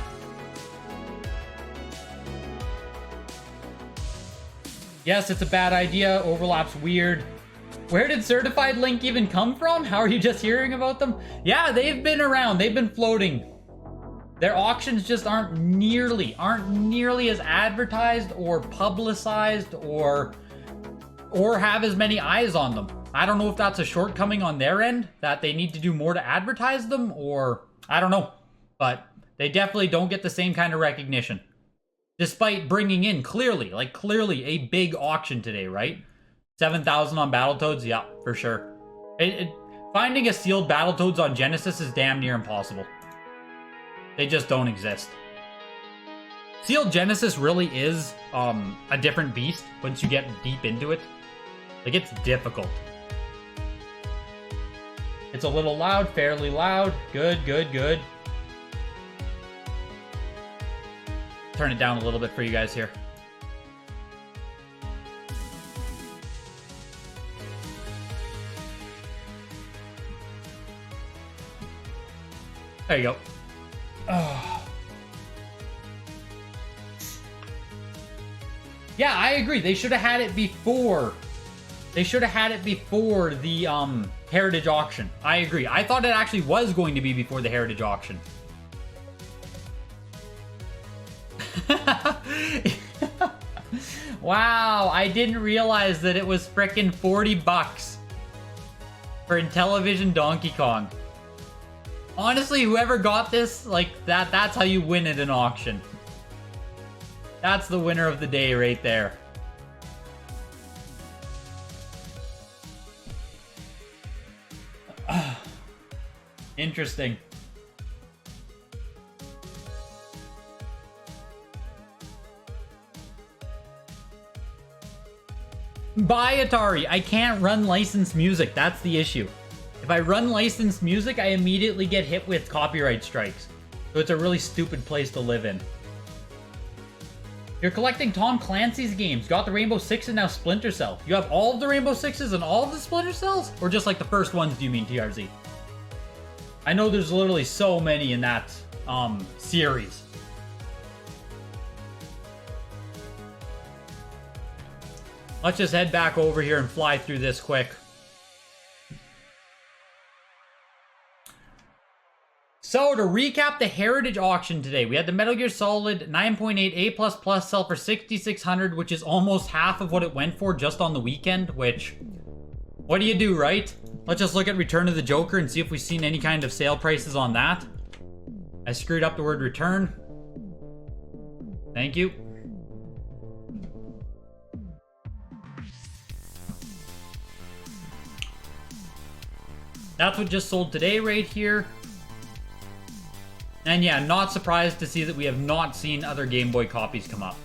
Yes, it's a bad idea. Overlap's weird. Where did Certified Link even come from? How are you just hearing about them? Yeah, they've been around. They've been floating. Their auctions just aren't nearly as advertised or publicized or have as many eyes on them. I don't know if that's a shortcoming on their end, that they need to do more to advertise them, or I don't know. But they definitely don't get the same kind of recognition. Despite bringing in clearly a big auction today, right? 7,000 on Battletoads, yeah, for sure. Finding a sealed Battletoads on Genesis is damn near impossible. They just don't exist. Sealed Genesis really is a different beast once you get deep into it. Like, it's difficult. It's a little loud, fairly loud. Good, good, good. Turn it down a little bit for you guys here. There you go. Oh. Yeah, I agree. They should have had it before. They should have had it before the Heritage auction. I agree. I thought it actually was going to be before the Heritage auction. Wow, I didn't realize that it was frickin' $40 for Intellivision Donkey Kong. Honestly, whoever got this, like, that's how you win at an auction. That's the winner of the day right there. Interesting. Buy Atari. I can't run licensed music. That's the issue. If I run licensed music, I immediately get hit with copyright strikes. So it's a really stupid place to live in. You're collecting Tom Clancy's games. Got the Rainbow Six and now Splinter Cell. You have all of the Rainbow Sixes and all of the Splinter Cells? Or just like the first ones, do you mean, TRZ? I know there's literally so many in that series. Let's just head back over here and fly through this quick. So, to recap the Heritage auction today, we had the Metal Gear Solid 9.8 A++ sell for $6,600, which is almost half of what it went for just on the weekend, which, what do you do, right? Let's just look at Return of the Joker and see if we've seen any kind of sale prices on that. I screwed up the word return. Thank you. That's what just sold today right here. And yeah, not surprised to see that we have not seen other Game Boy copies come up.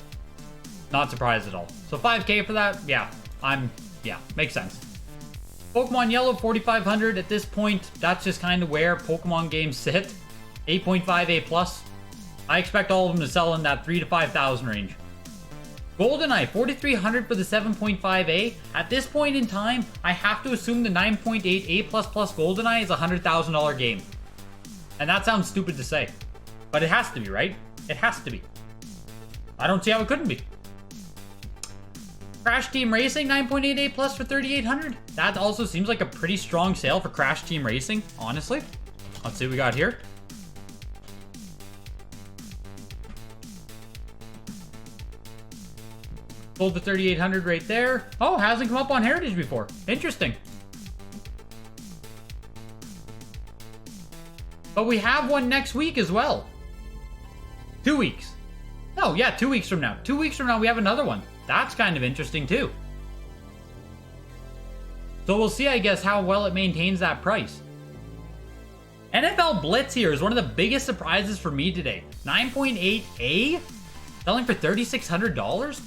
Not surprised at all. So 5K for that, yeah, makes sense. Pokemon Yellow, 4,500 at this point. That's just kind of where Pokemon games sit. 8.5 A+. I expect all of them to sell in that 3,000 to 5,000 range. GoldenEye, 4,300 for the 7.5A. At this point in time, I have to assume the 9.8 A++ GoldenEye is a $100,000 game. And that sounds stupid to say, but it has to be, right? It has to be. I don't see how it couldn't be. Crash Team Racing, 9.8 A+ for 3,800. That also seems like a pretty strong sale for Crash Team Racing, honestly. Let's see what we got here. Sold for 3,800 right there. Oh, hasn't come up on Heritage before. Interesting. But we have one next week as well. 2 weeks. No, yeah, 2 weeks from now. 2 weeks from now, we have another one. That's kind of interesting, too. So we'll see, I guess, how well it maintains that price. NFL Blitz here is one of the biggest surprises for me today. 9.8A? Selling for $3,600?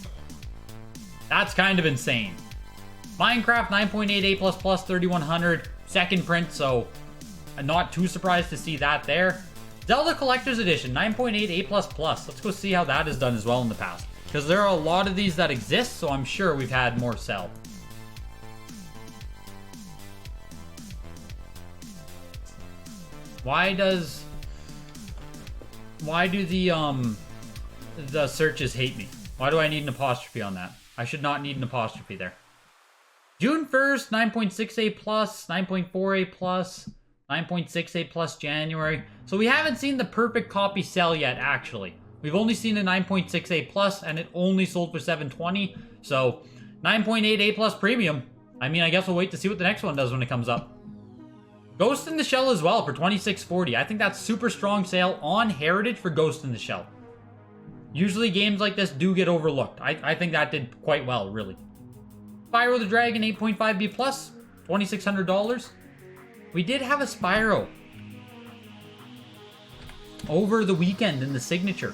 That's kind of insane. Minecraft 9.8 A++, 3,100. Second print, so I'm not too surprised to see that there. Zelda Collector's Edition, 9.8 A++. Let's go see how that has done as well in the past. Because there are a lot of these that exist, so I'm sure we've had more sell. Why do the searches hate me? Why do I need an apostrophe on that? I should not need an apostrophe there. June 1st, 9.6 A+, 9.4 A+, 9.6 A+ January. So we haven't seen the perfect copy sell yet, actually. We've only seen a 9.6 A+, and it only sold for $720. So 9.8 A+ premium. I mean, I guess we'll wait to see what the next one does when it comes up. Ghost in the Shell as well for $26.40. I think that's super strong sale on Heritage for Ghost in the Shell. Usually games like this do get overlooked. I think that did quite well, really. Spyro the Dragon 8.5 B+, $2,600. We did have a Spyro over the weekend in the signature.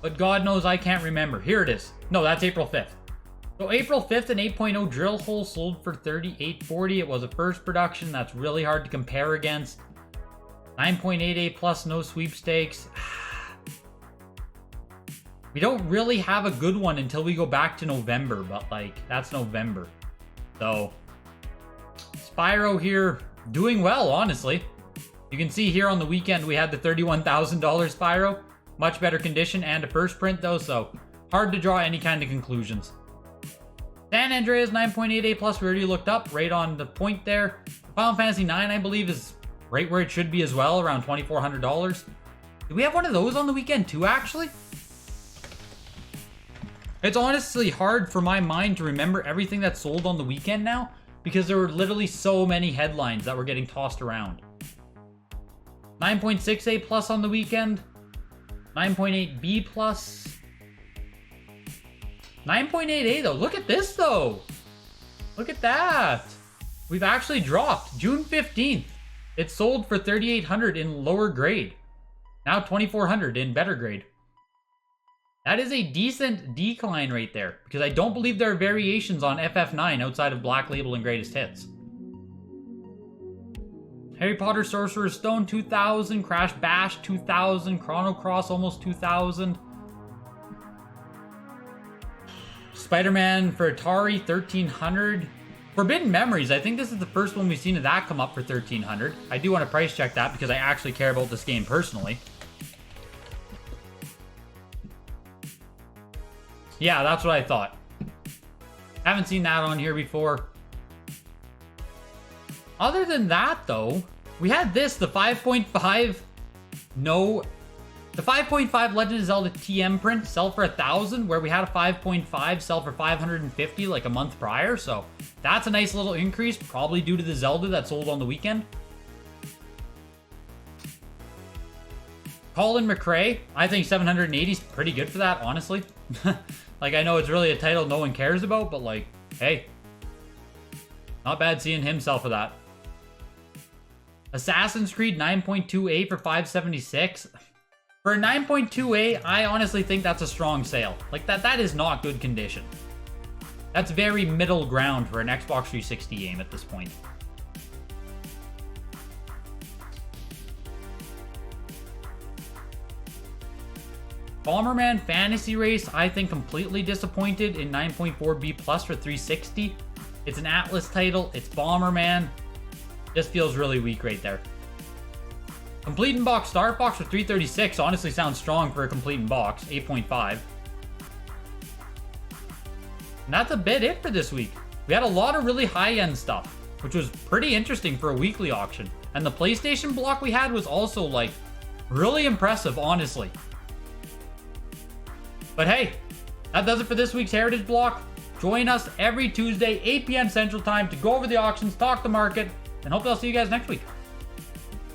But God knows I can't remember. Here it is. No, that's April 5th. So April 5th, an 8.0 drill hole sold for $38.40. It was a first production. That's really hard to compare against. 9.8 A+, no sweepstakes. We don't really have a good one until we go back to November, but like, that's November. So, Spyro here doing well, honestly. You can see here on the weekend we had the $31,000 Spyro. Much better condition and a first print though, so hard to draw any kind of conclusions. San Andreas 9.8 A+, we already looked up, right on the point there. Final Fantasy 9, I believe, is right where it should be as well, around $2,400. Did we have one of those on the weekend too, actually? It's honestly hard for my mind to remember everything that sold on the weekend now, because there were literally so many headlines that were getting tossed around. 9.6A plus on the weekend. 9.8B plus. 9.8A though. Look at this though. Look at that. We've actually dropped. June 15th. It sold for 3,800 in lower grade. Now 2,400 in better grade. That is a decent decline right there, because I don't believe there are variations on FF9 outside of Black Label and Greatest Hits. Harry Potter Sorcerer's Stone 2,000, Crash Bash 2,000, Chrono Cross almost 2,000. Spider-Man for Atari 1,300. Forbidden Memories, I think this is the first one we've seen of that come up for 1,300. I do want to price check that because I actually care about this game personally. Yeah, that's what I thought. Haven't seen that on here before. Other than that, though, we had this, the 5.5... No... The 5.5 Legend of Zelda TM print sell for 1,000, where we had a 5.5 sell for 550 like a month prior, so that's a nice little increase, probably due to the Zelda that sold on the weekend. Colin McRae, I think 780 is pretty good for that, honestly. Like, I know it's really a title no one cares about, but like, hey. Not bad seeing him sell for that. Assassin's Creed 9.2A for 576. For a 9.2A, I honestly think that's a strong sale. Like, that is not good condition. That's very middle ground for an Xbox 360 game at this point. Bomberman Fantasy Race, I think completely disappointed in 9.4B plus for 360. It's an Atlas title, it's Bomberman. Just feels really weak right there. Complete in Box Star Fox for 336 honestly sounds strong for a complete in box, 8.5. And that's a bit it for this week. We had a lot of really high-end stuff, which was pretty interesting for a weekly auction. And the PlayStation block we had was also, like, really impressive, honestly. But hey, that does it for this week's Heritage block. Join us every Tuesday, 8 p.m. Central Time to go over the auctions, talk the market, and hopefully I'll see you guys next week.